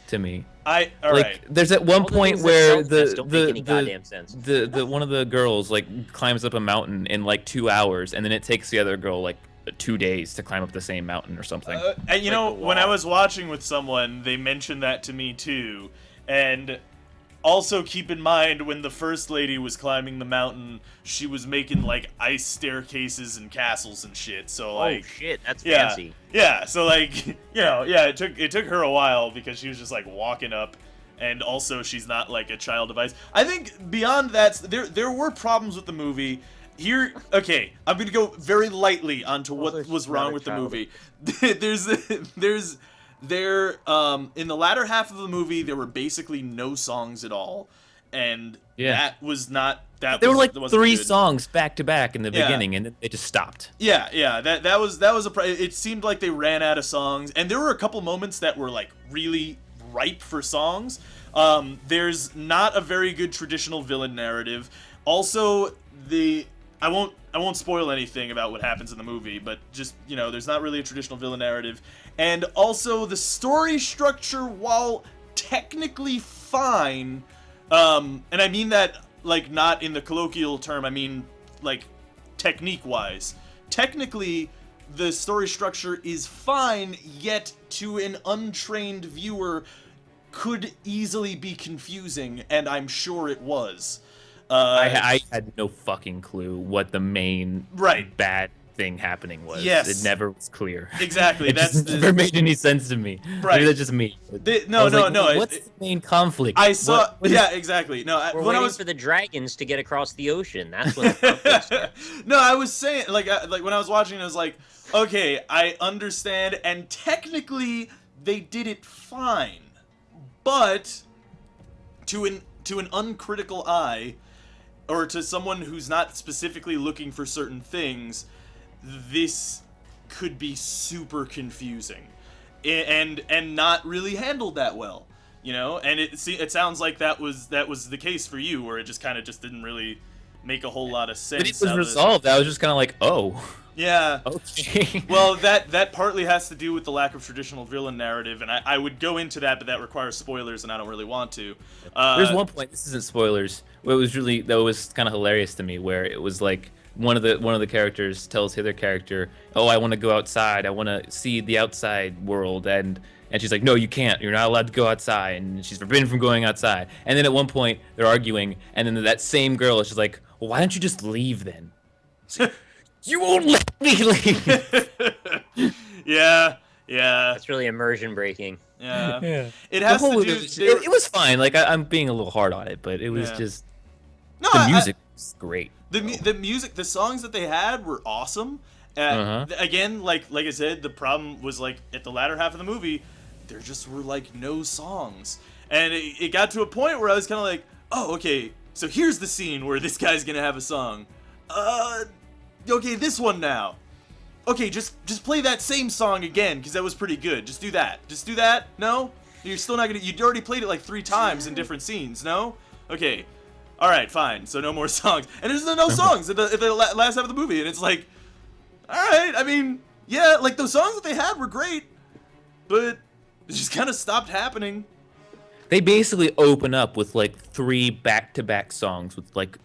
to me. All Like, right. there's at one All the point things that where don't make any goddamn sense. the one of the girls like climbs up a mountain in like 2 hours, and then it takes the other girl like 2 days to climb up the same mountain or something. And you know, the when I wall. was watching with someone, they mentioned that to me too. And also keep in mind, when the first lady was climbing the mountain, she was making like ice staircases and castles and shit. So like, Oh shit, that's yeah, fancy. yeah. So like, you know, yeah, it took her a while because she was just like walking up, and also she's not like a child device. I think beyond that, there were problems with the movie. Here, okay, I'm gonna go very lightly onto what was wrong with the movie. In the latter half of the movie, there were basically no songs at all, and that was not that. There were like that wasn't 3 good. songs back to back in the beginning, and then they just stopped. Yeah, that was it seemed like they ran out of songs, and there were a couple moments that were like really ripe for songs. There's not a very good traditional villain narrative. Also, I won't spoil anything about what happens in the movie, but just, you know, there's not really a traditional villain narrative. And also, the story structure, while technically fine, and I mean that like not in the colloquial term. I mean, like technique-wise. Technically, the story structure is fine, yet to an untrained viewer could easily be confusing, and I'm sure it was. I had no fucking clue what the main bad thing happening was. Yes. It never was clear. Exactly. It just never made any sense to me. Right. Maybe that's just me. No. What's the main conflict? I saw. Yeah, exactly. No, we're when waiting I was for the dragons to get across the ocean. That's when the conflict starts. No, I was saying, like when I was watching, I was like, okay, I understand, and technically they did it fine, but to an uncritical eye, or to someone who's not specifically looking for certain things, this could be super confusing, and not really handled that well, you know. And it sounds like that was the case for you, where it just kind of just didn't really make a whole lot of sense. But it was resolved. I was just kind of like, oh. Yeah. Okay. Well, that partly has to do with the lack of traditional villain narrative, and I would go into that, but that requires spoilers, and I don't really want to. There's one point. This isn't spoilers. Where that was kind of hilarious to me, where it was like one of the characters tells the other character, "Oh, I want to go outside. I want to see the outside world," and she's like, "No, you can't. You're not allowed to go outside," and she's forbidden from going outside. And then at one point they're arguing, and then that same girl is just like, "Well, why don't you just leave then?" You won't let me leave. Yeah. That's really immersion breaking. Yeah. It has to do. It was fine. Like I'm being a little hard on it, but it was just. No, the music was great. The music, the songs that they had were awesome. Again, like I said, the problem was like at the latter half of the movie, there just were like no songs, and it got to a point where I was kind of like, oh, okay, so here's the scene where this guy's gonna have a song. Okay, this one now. Okay, just play that same song again, because that was pretty good. Just do that. No? You're still not gonna. You already played it like 3 times in different scenes. No? Okay. All right, fine. So no more songs. And there's no songs at the last half of the movie, and it's like, all right. I mean, yeah, like those songs that they had were great, but it just kind of stopped happening. They basically open up with like 3 back-to-back songs with like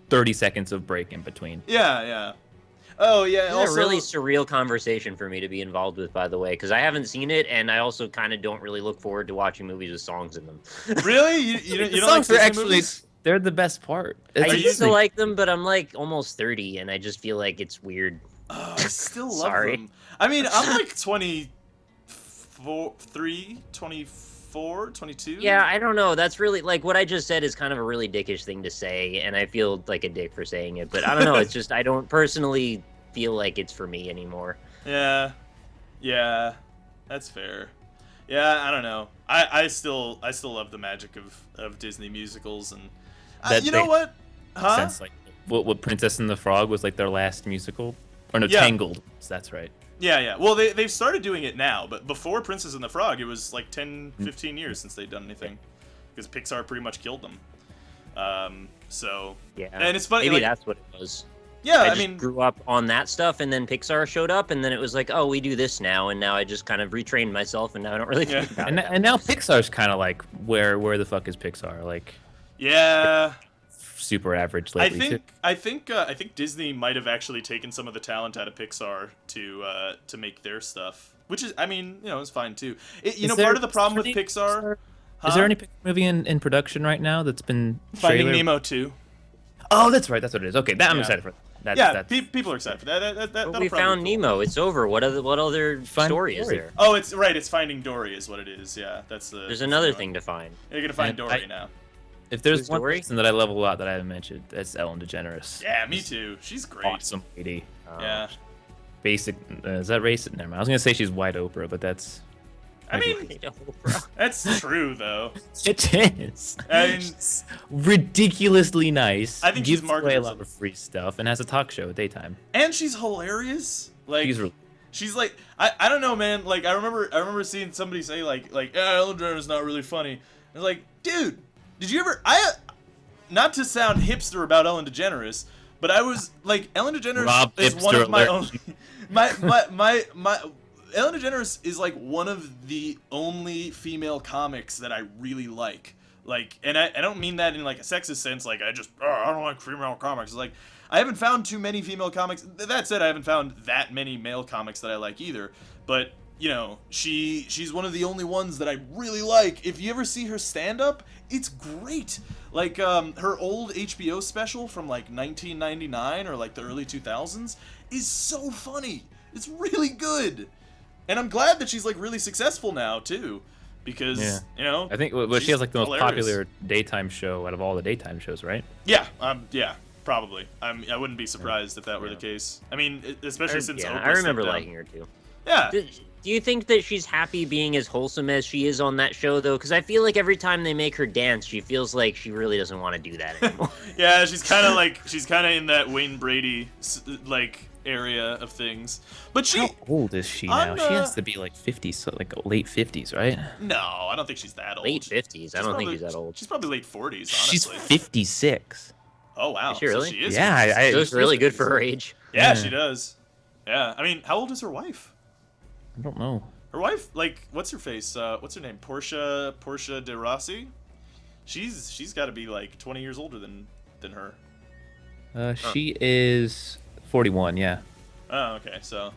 30 seconds of break in between. Yeah. Oh, yeah. It's a really surreal conversation for me to be involved with, by the way, because I haven't seen it, and I also kind of don't really look forward to watching movies with songs in them. Really? You don't songs like are actually movies? They're the best part. I used to like them, but I'm like almost 30, and I just feel like it's weird. Oh, I still love them. I mean, I'm like 24, 22. Yeah, I don't know. That's really, like, what I just said is kind of a really dickish thing to say, and I feel like a dick for saying it, but I don't know. It's just, I don't personally feel like it's for me anymore. Yeah, that's fair. Yeah, I don't know. I still love the magic of Disney musicals, and you know what? Huh? Sense, like, what Princess and the Frog was like their last musical, or no, Tangled. That's right. Yeah. Well, they've started doing it now, but before Princess and the Frog, it was like 10, 15 years since they'd done anything, because Pixar pretty much killed them. So yeah, and it's funny. Maybe like, that's what it was. Yeah, I mean, grew up on that stuff, and then Pixar showed up, and then it was like, oh, we do this now, and now I just kind of retrained myself, and now I don't really think about it. And now Pixar's kind of like, where the fuck is Pixar? Like, yeah, super average lately. I think Disney might have actually taken some of the talent out of Pixar to make their stuff, which is, I mean, you know, it's fine too. Part of the problem with Pixar. Is there any Pixar movie in production right now that's been Finding Nemo 2? Oh, that's right. That's what it is. Okay, I'm excited for that. People are excited for that. But we found Nemo. It's over. What other story is there? Oh, it's right. It's Finding Dory is what it is. Yeah, that's the. There's another thing to find. You're gonna find Dory now. If there's one person that I love a lot that I haven't mentioned, that's Ellen DeGeneres. Yeah, me too. She's great. Awesome lady. Yeah. Basic. Is that racist? Never mind. I was gonna say she's white Oprah, but that's. I mean, that's true though. It is. I mean, she's ridiculously nice. I think gives she's away a lot of free stuff and has a talk show at daytime. And she's hilarious. Like she's like I don't know, man. Like I remember seeing somebody say like Ellen DeGeneres not really funny. I was like, dude, did you ever? Not to sound hipster about Ellen DeGeneres, but I was like, Ellen DeGeneres is one of my only my. Ellen DeGeneres is like one of the only female comics that I really like. Like, and I don't mean that in like a sexist sense, like I don't like female comics. Like, I haven't found too many female comics. That said, I haven't found that many male comics that I like either. But, you know, she's one of the only ones that I really like. If you ever see her stand up, it's great. Like, her old HBO special from like 1999 or like the early 2000s is so funny. It's really good. And I'm glad that she's like really successful now too. Because, you know, I think she has like the most popular daytime show out of all the daytime shows, right? Yeah, probably. I wouldn't be surprised if that were the case. I mean, especially since Oprah I remember stepped liking her too. Yeah. Do you think that she's happy being as wholesome as she is on that show, though? Because I feel like every time they make her dance, she feels like she really doesn't want to do that anymore. Yeah, she's kind of in that Wayne Brady like area of things. But how old is she now? She has to be like 50s, so like late 50s, right? No, I don't think she's that old. Late 50s. I don't think she's that old. She's probably late 40s, honestly. She's 56. Oh wow. Is she really? So she is. Yeah, she looks really good for her age. Yeah, she does. Yeah, I mean, how old is her wife? I don't know. Her wife, like, what's her face? What's her name? Portia de Rossi. She's got to be like 20 years older than her. She is 41. Yeah. Oh, okay. So,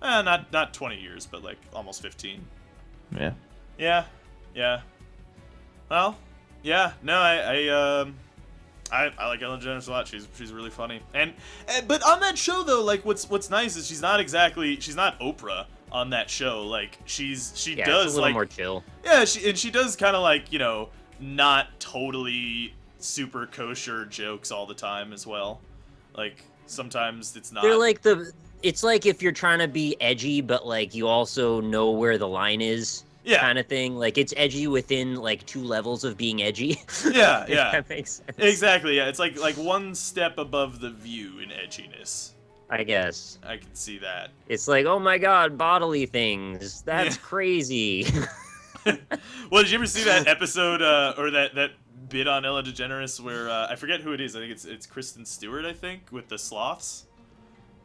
not 20 years, but like almost 15. Yeah. Yeah. Yeah. Well, yeah. No, I like Ellen DeGeneres a lot. She's really funny. And but on that show though, like what's nice is she's not Oprah on that show. Like she does it's a little like more chill. Yeah, she does kind of like, you know, not totally super kosher jokes all the time as well. Like sometimes it's not. They're like it's like if you're trying to be edgy, but like you also know where the line is. Yeah. Kind of thing. Like it's edgy within like 2 levels of being edgy. Yeah, If yeah. that makes sense. Exactly. Yeah, it's like one step above the View in edginess. I guess. I can see that. It's like, oh my god, bodily things. That's crazy. Well, did you ever see that episode or that bit on Ellen DeGeneres where I forget who it is. I think it's Kristen Stewart, I think, with the sloths.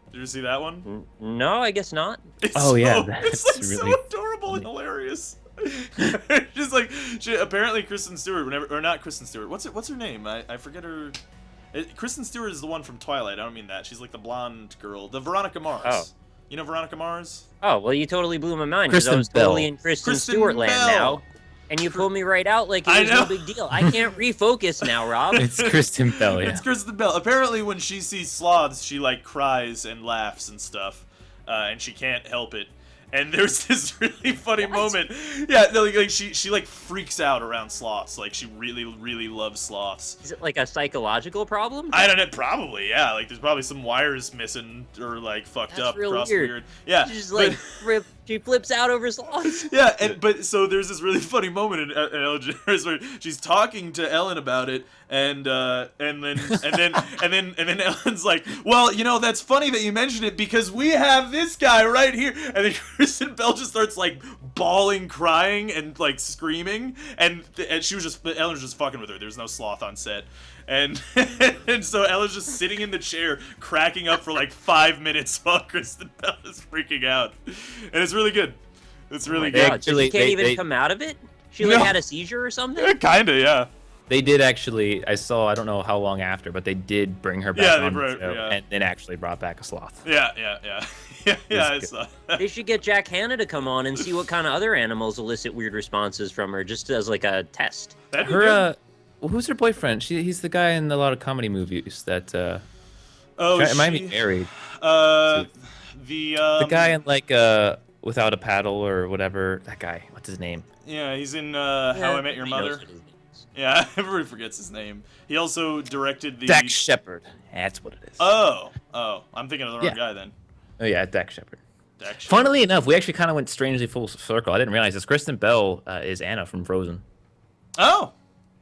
Did you ever see that one? No, I guess not. It's that's like really so adorable and hilarious. Just like apparently Kristen Stewart, not Kristen Stewart. What's her name? I forget her. Kristen Stewart is the one from Twilight. I don't mean that. She's like the blonde girl, the Veronica Mars. Oh. You know Veronica Mars? Oh, well, you totally blew my mind because I Kristen was totally Bell. in Kristen Kristen Stewart land Bell. now. And you pulled me right out like it was no big deal. I can't refocus now, Rob. It's Kristen Bell. Yeah. It's Kristen Bell. Apparently, when she sees sloths, she like cries and laughs and stuff, and she can't help it. And there's this really funny moment. Yeah, like she like freaks out around sloths. Like she really, really loves sloths. Is it like a psychological problem? I don't know. Probably, yeah. Like there's probably some wires missing or like fucked up. Real crossed weird. Yeah. She just like she flips out over sloths. Yeah, but so there's this really funny moment in Ellen DeGeneres where she's talking to Ellen about it, and then Ellen's like, well, you know, that's funny that you mentioned it because we have this guy right here, and then Kristen Bell just starts like bawling, crying, and like screaming, and Ellen was just fucking with her. There's no sloth on set. And so Ella's just sitting in the chair, cracking up for like 5 minutes while Kristen Bell is freaking out, and it's really good. It's really good. Actually, she can't even come out of it. She like had a seizure or something. Yeah, kinda, yeah. They did actually. I don't know how long after, but they did bring her back on the show, and then actually brought back a sloth. Yeah. I saw that. They should get Jack Hanna to come on and see what kind of other animals elicit weird responses from her, just as like a test. That'd be good. Well, who's her boyfriend? He's the guy in a lot of comedy movies that. Might be married. The guy in like Without a Paddle or whatever. That guy. What's his name? Yeah, he's in How I Met Your Mother. Yeah, everybody forgets his name. He also directed the Dax Shepard. That's what it is. Oh, I'm thinking of the wrong guy then. Oh yeah, Dax Shepard. Funnily enough, we actually kind of went strangely full circle. I didn't realize this. Kristen Bell is Anna from Frozen. Oh,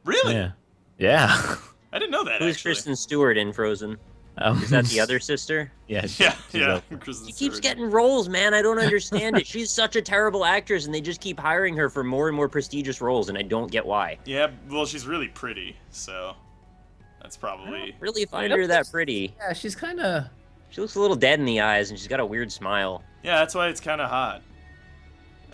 really? Yeah. I didn't know that. Who's Kristen Stewart in Frozen? Is that the other sister? Yeah. She keeps getting roles, man. I don't understand it. She's such a terrible actress, and they just keep hiring her for more and more prestigious roles, and I don't get why. Yeah, well, she's really pretty, so that's probably. I don't really find her that pretty. Yeah, she's kind of. She looks a little dead in the eyes, and she's got a weird smile. Yeah, that's why it's kind of hot.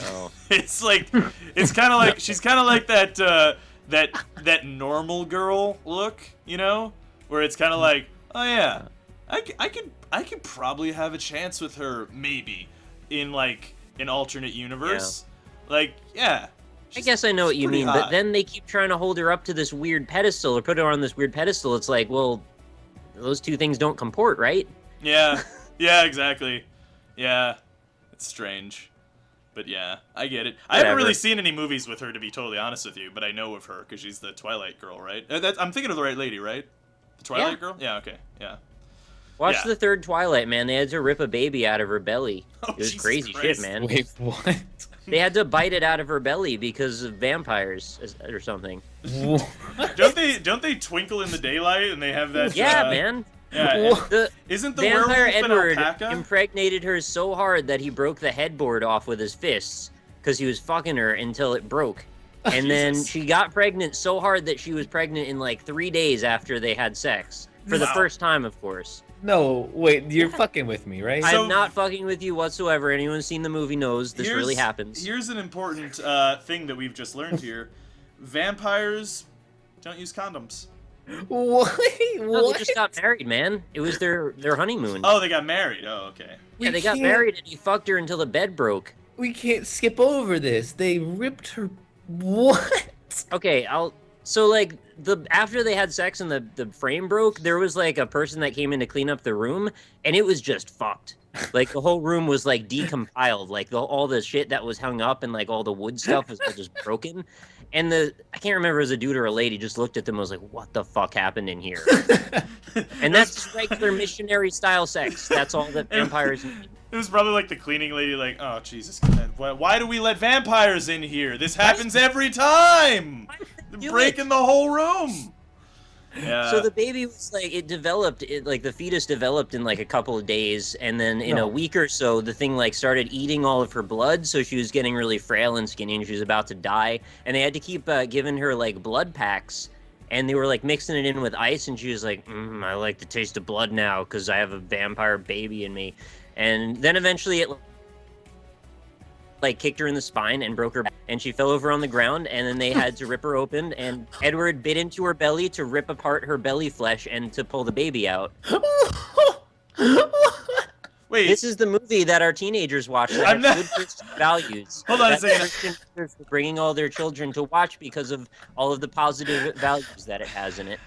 Oh. It's kind of like she's kind of like that that normal girl look, you know, where it's kind of like, oh yeah, I could probably have a chance with her maybe in like an alternate universe. Yeah. Like, yeah. I guess I know what you mean, hot. but then they keep trying to hold her up to this weird pedestal or put her on this weird pedestal. It's like, well, those two things don't comport, right? Yeah. Yeah, exactly. Yeah. It's strange. But yeah, I get it. I haven't really seen any movies with her, to be totally honest with you, but I know of her because she's the Twilight girl, right? I'm thinking of the right lady, right? The Twilight girl? Yeah, okay. Yeah. Watch the third Twilight, man. They had to rip a baby out of her belly. Oh, it was Jesus crazy Christ. shit, man. Wait, what? They had to bite it out of her belly because of vampires or something. Don't they twinkle in the daylight and they have that? Yeah, man. Yeah. Isn't the vampire werewolf Edward an alpaca? impregnated her so hard that he broke the headboard off with his fists because he was fucking her until it broke. And then she got pregnant so hard that she was pregnant in like 3 days after they had sex. For the first time, of course. No, wait, you're fucking with me, right? I'm not fucking with you whatsoever. Anyone who's seen the movie knows this really happens. Here's an important thing that we've just learned here. Vampires don't use condoms. What? No, they just got married, man. It was their honeymoon. Oh, they got married. Oh, okay. Yeah, they got married and he fucked her until the bed broke. We can't skip over this. They ripped her... What? Okay, So, like, after they had sex and the frame broke, there was, like, a person that came in to clean up the room, and it was just fucked. Like, the whole room was, like, decompiled. Like, all the shit that was hung up and, like, all the wood stuff was all just broken. And I can't remember if it was a dude or a lady, just looked at them and was like, what the fuck happened in here? And that's regular missionary-style sex. That's all that vampires need. It was probably like the cleaning lady, like, oh, Jesus, why do we let vampires in here? This happens every time! They're breaking the whole room! Yeah. So the baby was like, the fetus developed in like a couple of days, and then in a week or so, the thing like started eating all of her blood, so she was getting really frail and skinny, and she was about to die, and they had to keep giving her like blood packs, and they were like mixing it in with ice, and she was like, I like the taste of blood now, because I have a vampire baby in me. And then eventually it like kicked her in the spine and broke her back, and she fell over on the ground, and then they had to rip her open, and Edward bit into her belly to rip apart her belly flesh and to pull the baby out. Wait. This is the movie that our teenagers watch that have good Christian values. Hold on a second. Christian are bringing all their children to watch because of all of the positive values that it has in it.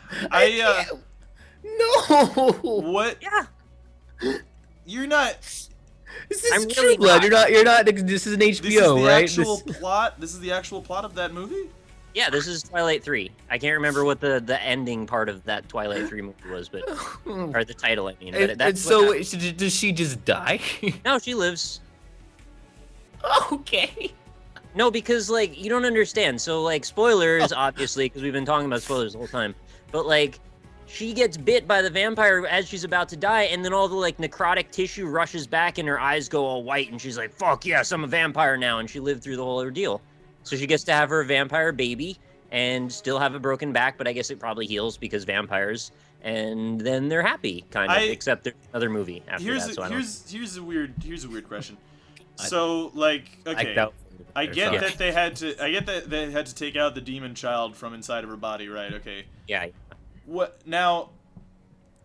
No. What? Yeah. You're not. This is I'm True really Blood. not. You're not. This is an HBO, This is the right? actual plot. This is the actual plot of that movie. Yeah, this is Twilight 3. I can't remember what the ending part of that Twilight 3 movie was, but or the title, I mean. But And so, does she just die? No, she lives. Okay. No, because like you don't understand. So like spoilers, obviously, because we've been talking about spoilers the whole time. But like, she gets bit by the vampire as she's about to die, and then all the like necrotic tissue rushes back, and her eyes go all white, and she's like, "Fuck yes, I'm a vampire now!" And she lived through the whole ordeal. So she gets to have her vampire baby and still have a broken back, but I guess it probably heals because vampires. And then they're happy, kind of. Except there's another movie after that. So here's a weird question. So like, okay, I get that they had to take out the demon child from inside of her body, right? Okay. Yeah. What now?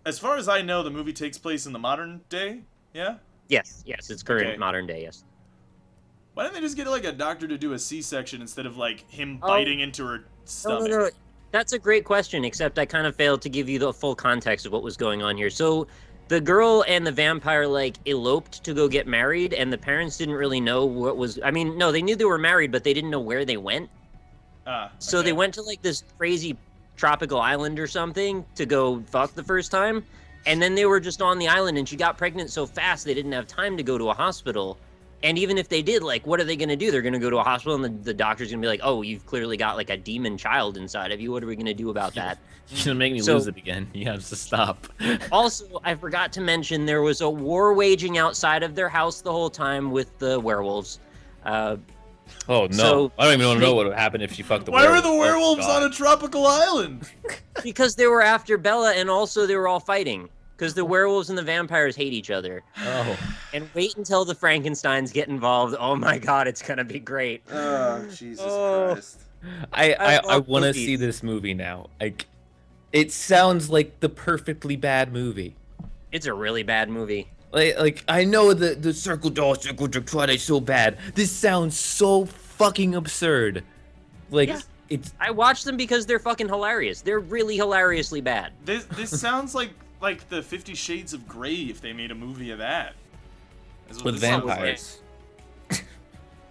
As far as I know, the movie takes place in the modern day. Yeah. Yes, it's current modern day. Yes. Why didn't they just get like a doctor to do a C-section instead of like him biting into her stomach? No. That's a great question, except I kind of failed to give you the full context of what was going on here. So the girl and the vampire like eloped to go get married, and the parents didn't really know what was. I mean, no, they knew they were married, but they didn't know where they went. So they went to like this crazy tropical island or something to go fuck the first time, and then they were just on the island, and she got pregnant so fast they didn't have time to go to a hospital. And even if they did, like, what are they going to do? They're going to go to a hospital, and the doctor's going to be like, oh, you've clearly got, like, a demon child inside of you. What are we going to do about that? You're going to make me lose it again. You have to stop. Also, I forgot to mention there was a war waging outside of their house the whole time with the werewolves. Oh, no. So, I don't even want to know what would happen if she fucked the werewolves. Why were the werewolves on a tropical island? Because they were after Bella, and also they were all fighting. Because the werewolves and the vampires hate each other. Oh. And wait until the Frankensteins get involved. Oh my god, it's gonna be great. Oh, Jesus Christ. I want to see this movie now. Like, it sounds like the perfectly bad movie. It's a really bad movie. Like I know the circle Twilight so bad. This sounds so fucking absurd. Like it's. I watch them because they're fucking hilarious. They're really hilariously bad. This sounds like the 50 Shades of Grey if they made a movie of that. With vampires.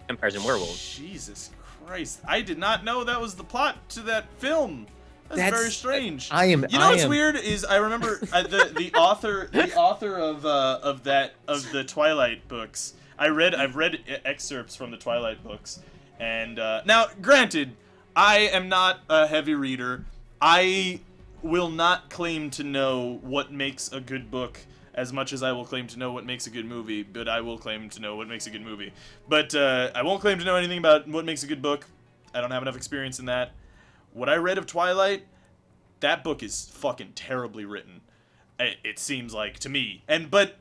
Vampires and werewolves. Jesus Christ! I did not know that was the plot to that film. That's very strange. You know what's weird is I remember the author of the Twilight books. I've read excerpts from the Twilight books, and now granted, I am not a heavy reader. I will not claim to know what makes a good book as much as I will claim to know what makes a good movie. But I will claim to know what makes a good movie. But I won't claim to know anything about what makes a good book. I don't have enough experience in that. What I read of Twilight, that book is fucking terribly written. It seems like to me. But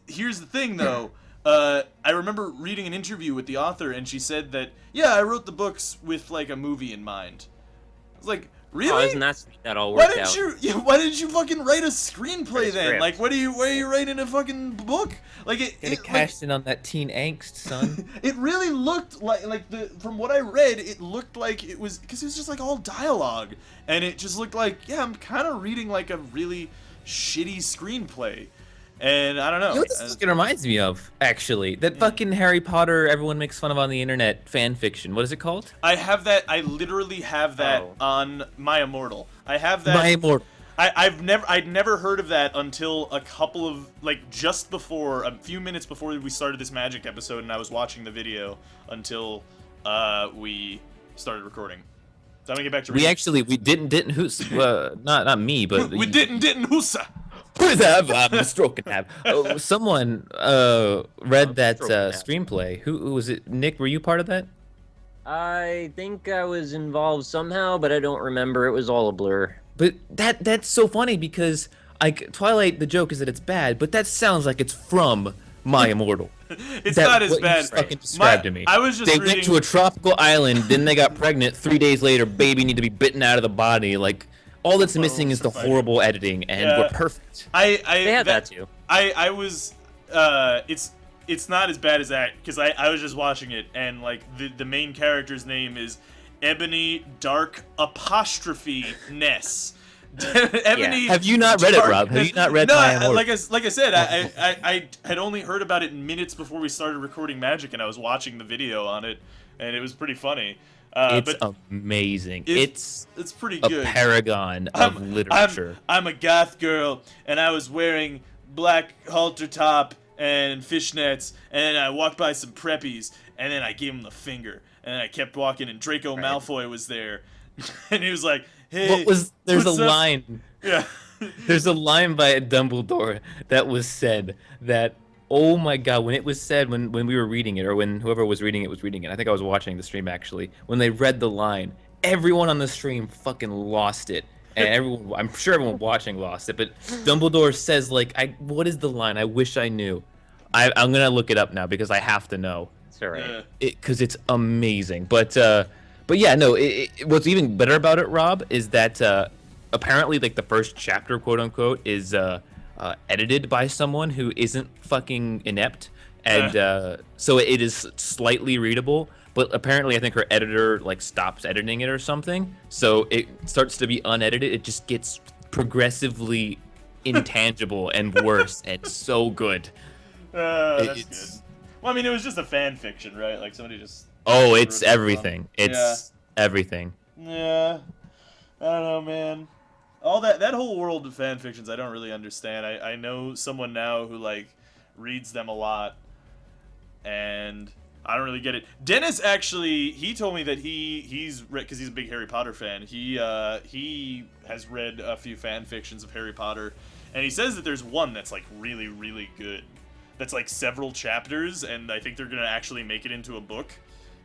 here's the thing though. I remember reading an interview with the author, and she said that I wrote the books with like a movie in mind. I was like, really? Oh, isn't that all worked out? Why didn't you fucking write a screenplay then? Like, why are you writing a fucking book? Like it cashed in on that teen angst, son. It really looked like from what I read, it looked like it was because it was just like all dialogue, and it just looked like I'm kind of reading like a really shitty screenplay. And I don't know. You know what this fucking reminds me of, actually? That fucking Harry Potter everyone makes fun of on the internet fan fiction. What is it called? I have that. I literally have that on My Immortal. I have that. My Immortal. I'd never heard of that until a couple of just before a few minutes before we started this Magic episode, and I was watching the video until we started recording. So I'm gonna get back to reading. We didn't who's not me, but we didn't whosa. I'm stroking tab. Someone read that screenplay. Who was it? Nick, were you part of that? I think I was involved somehow, but I don't remember. It was all a blur. But that's so funny because Twilight, the joke is that it's bad, but that sounds like it's from My Immortal. It's not as bad. You fucking described to me. I was just went to a tropical island, then they got pregnant. 3 days later, baby need to be bitten out of the body. Like, all that's missing is the horrible editing, and we're perfect. They had that too. I was. It's not as bad as that because I was just watching it, and like the main character's name is Ebony Dark Apostrophe Ness. Ebony. Have you not read it, Rob? Have you not read My Immortal? like I said, I had only heard about it minutes before we started recording Magic, and I was watching the video on it, and it was pretty funny. It's amazing. It's pretty good. A paragon of literature. I'm a goth girl, and I was wearing black halter top and fishnets, and then I walked by some preppies, and then I gave him the finger, and then I kept walking, and Draco Malfoy was there, and he was like, "Hey, there's a line. Yeah, there's a line by Dumbledore that was said that. Oh my god, when it was said, when we were reading it, or when whoever was reading it was reading it, I think I was watching the stream actually, when they read the line, everyone on the stream fucking lost it. And I'm sure everyone watching lost it, but Dumbledore says, what is the line? I wish I knew. I'm going to look it up now because I have to know. It's all right. Because it's amazing. But yeah, no, what's even better about it, Rob, is that apparently, the first chapter, quote unquote, is... edited by someone who isn't fucking inept, and so it is slightly readable, but apparently I think her editor stops editing it or something, so it starts to be unedited. It just gets progressively intangible and worse, and so good. That's good. Well, I mean, it was just a fan fiction, right? Like somebody just it's everything. It's everything. Yeah, I don't know, man. All that whole world of fan fictions, I don't really understand. I know someone now who reads them a lot, and I don't really get it. Dennis actually, he told me that he's read, because he's a big Harry Potter fan. He has read a few fan fictions of Harry Potter, and he says that there's one that's really, really good. That's several chapters, and I think they're gonna actually make it into a book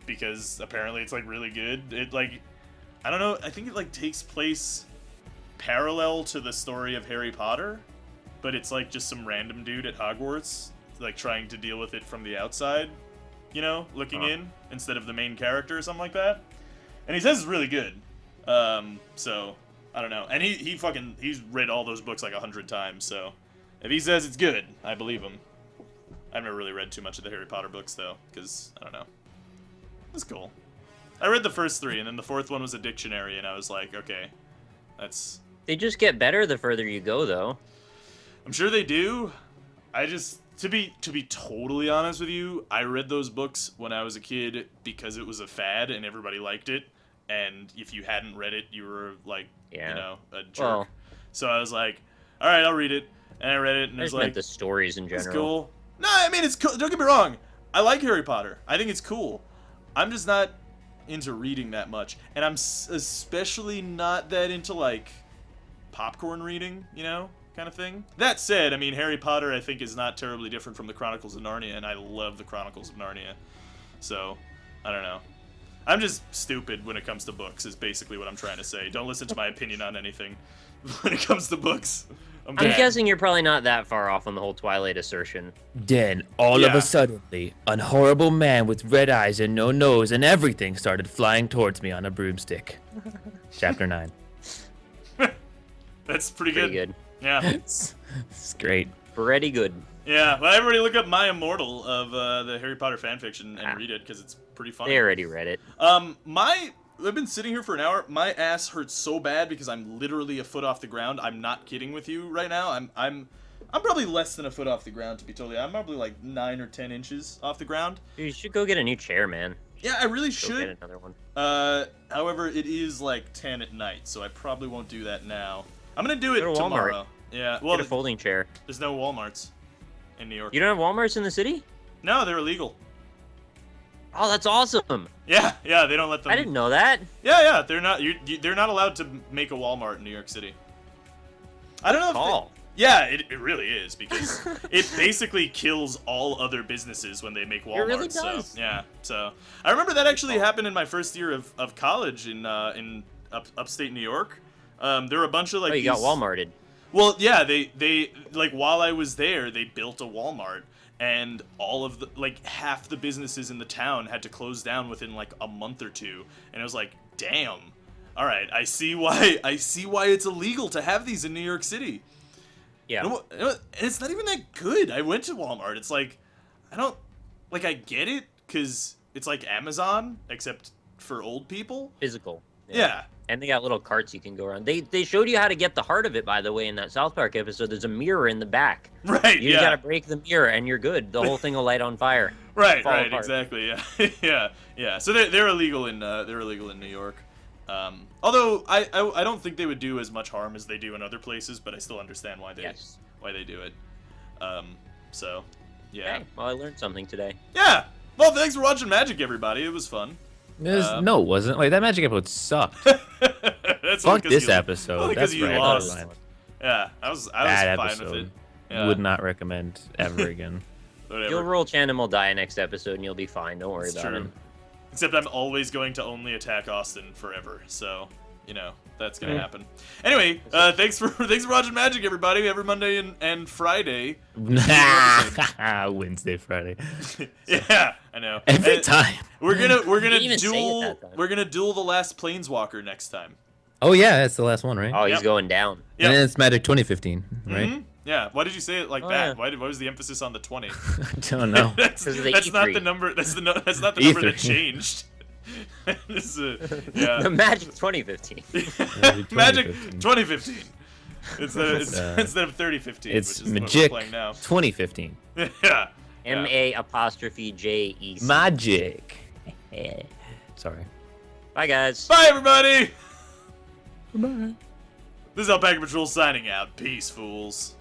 because apparently it's really good. It I don't know. I think it takes place parallel to the story of Harry Potter, but it's just some random dude at Hogwarts trying to deal with it from the outside, looking in instead of the main character or something like that. And he says it's really good. So I don't know. And he's read all those books like 100 times. So if he says it's good, I believe him. I've never really read too much of the Harry Potter books though, because I don't know. It's cool. I read the first 3, and then the 4th one was a dictionary, and I was like, okay, that's. They just get better the further you go, though. I'm sure they do. I just, to be totally honest with you, I read those books when I was a kid because it was a fad and everybody liked it. And if you hadn't read it, you were like, you know, a jerk. Well, so I was like, all right, I'll read it. And I read it, and it was I just meant like, the stories in general. it's cool. No, I mean, it's cool. Don't get me wrong. I like Harry Potter. I think it's cool. I'm just not into reading that much. And I'm especially not that into, like, popcorn reading, you know, kind of thing. That said, I mean, Harry Potter, I think, is not terribly different from the Chronicles of Narnia, and I love the Chronicles of Narnia. So, I don't know. I'm just stupid when it comes to books, is basically what I'm trying to say. Don't listen to my opinion on anything when it comes to books. I'm guessing you're probably not that far off on the whole Twilight assertion. Then, all of a suddenly, an horrible man with red eyes and no nose and everything started flying towards me on a broomstick. Chapter 9. That's pretty good. Yeah. It's great. Pretty good. Yeah, well, everybody look up My Immortal of the Harry Potter fanfiction and read it, because it's pretty funny. They already read it. I've been sitting here for an hour. My ass hurts so bad because I'm literally a foot off the ground. I'm not kidding with you right now. I'm probably less than a foot off the ground, to be totally. I'm probably like 9 or 10 inches off the ground. Dude, you should go get a new chair, man. Yeah, I really Go should. get another one. However, it is like 10 at night, so I probably won't do that now. I'm gonna do it Go to Walmart. tomorrow. Yeah, well, Get a folding chair. there's no Walmarts in New York. You don't have Walmarts in the city? No, they're illegal. Oh, that's awesome. Yeah, they don't let them. I didn't know that. Yeah, they're not. They're not allowed to make a Walmart in New York City. I don't know. Call. Yeah, it really is, because it basically kills all other businesses when they make Walmart. It really does. So yeah, so I remember that actually happened in my first year of college in upstate New York. There were a bunch of like. Oh, you got Walmarted. Well, yeah, they like while I was there, they built a Walmart. And all of the, like, half the businesses in the town had to close down within, like, a month or two. And I was like, damn. All right, I see why it's illegal to have these in New York City. Yeah. And it's not even that good. I went to Walmart. It's like, I get it, because it's like Amazon, except for old people. Physical. Yeah. And they got little carts you can go around. They showed you how to get the heart of it, by the way, in that South Park episode. There's a mirror in the back. Right, You just gotta break the mirror, and you're good. The whole thing will light on fire. Right, apart. exactly. Yeah, yeah. So they're illegal in New York. Although I don't think they would do as much harm as they do in other places, but I still understand why they do it. So yeah. Hey, well, I learned something today. Yeah. Well, thanks for watching Magic, everybody. It was fun. No, it wasn't. Like, that Magic episode sucked. Fuck this episode. That's you right. lost. Yeah, I was Bad fine episode. with it. Yeah. Would not recommend ever again. Whatever. You'll roll Chan will die next episode, and you'll be fine. Don't worry It's about true. it. Except I'm always going to only attack Austin forever, so you know that's gonna happen. Anyway, thanks for watching Magic, everybody. Every Monday and Friday. Wednesday, Friday. Yeah, I know. Every time. We're gonna even say it that time. We're gonna duel the last Planeswalker next time. Oh yeah, that's the last one, right? Oh, he's going down. Yeah. And then it's Magic 2015, right? Mm-hmm. Yeah. Why did you say it like Oh, that? yeah. Why was the emphasis on the 20? I don't know. that's 'Cause of the not E3. the number. That's not the number that E3. changed. Yeah. The Magic 2015. Magic 2015. 2015. Instead of 3015, It's which is what we're Magic playing now. 2015. Yeah. MA'Jece. Magic. Sorry. Bye, guys. Bye, everybody. Bye. This is Alpaca Patrol signing out. Peace, fools.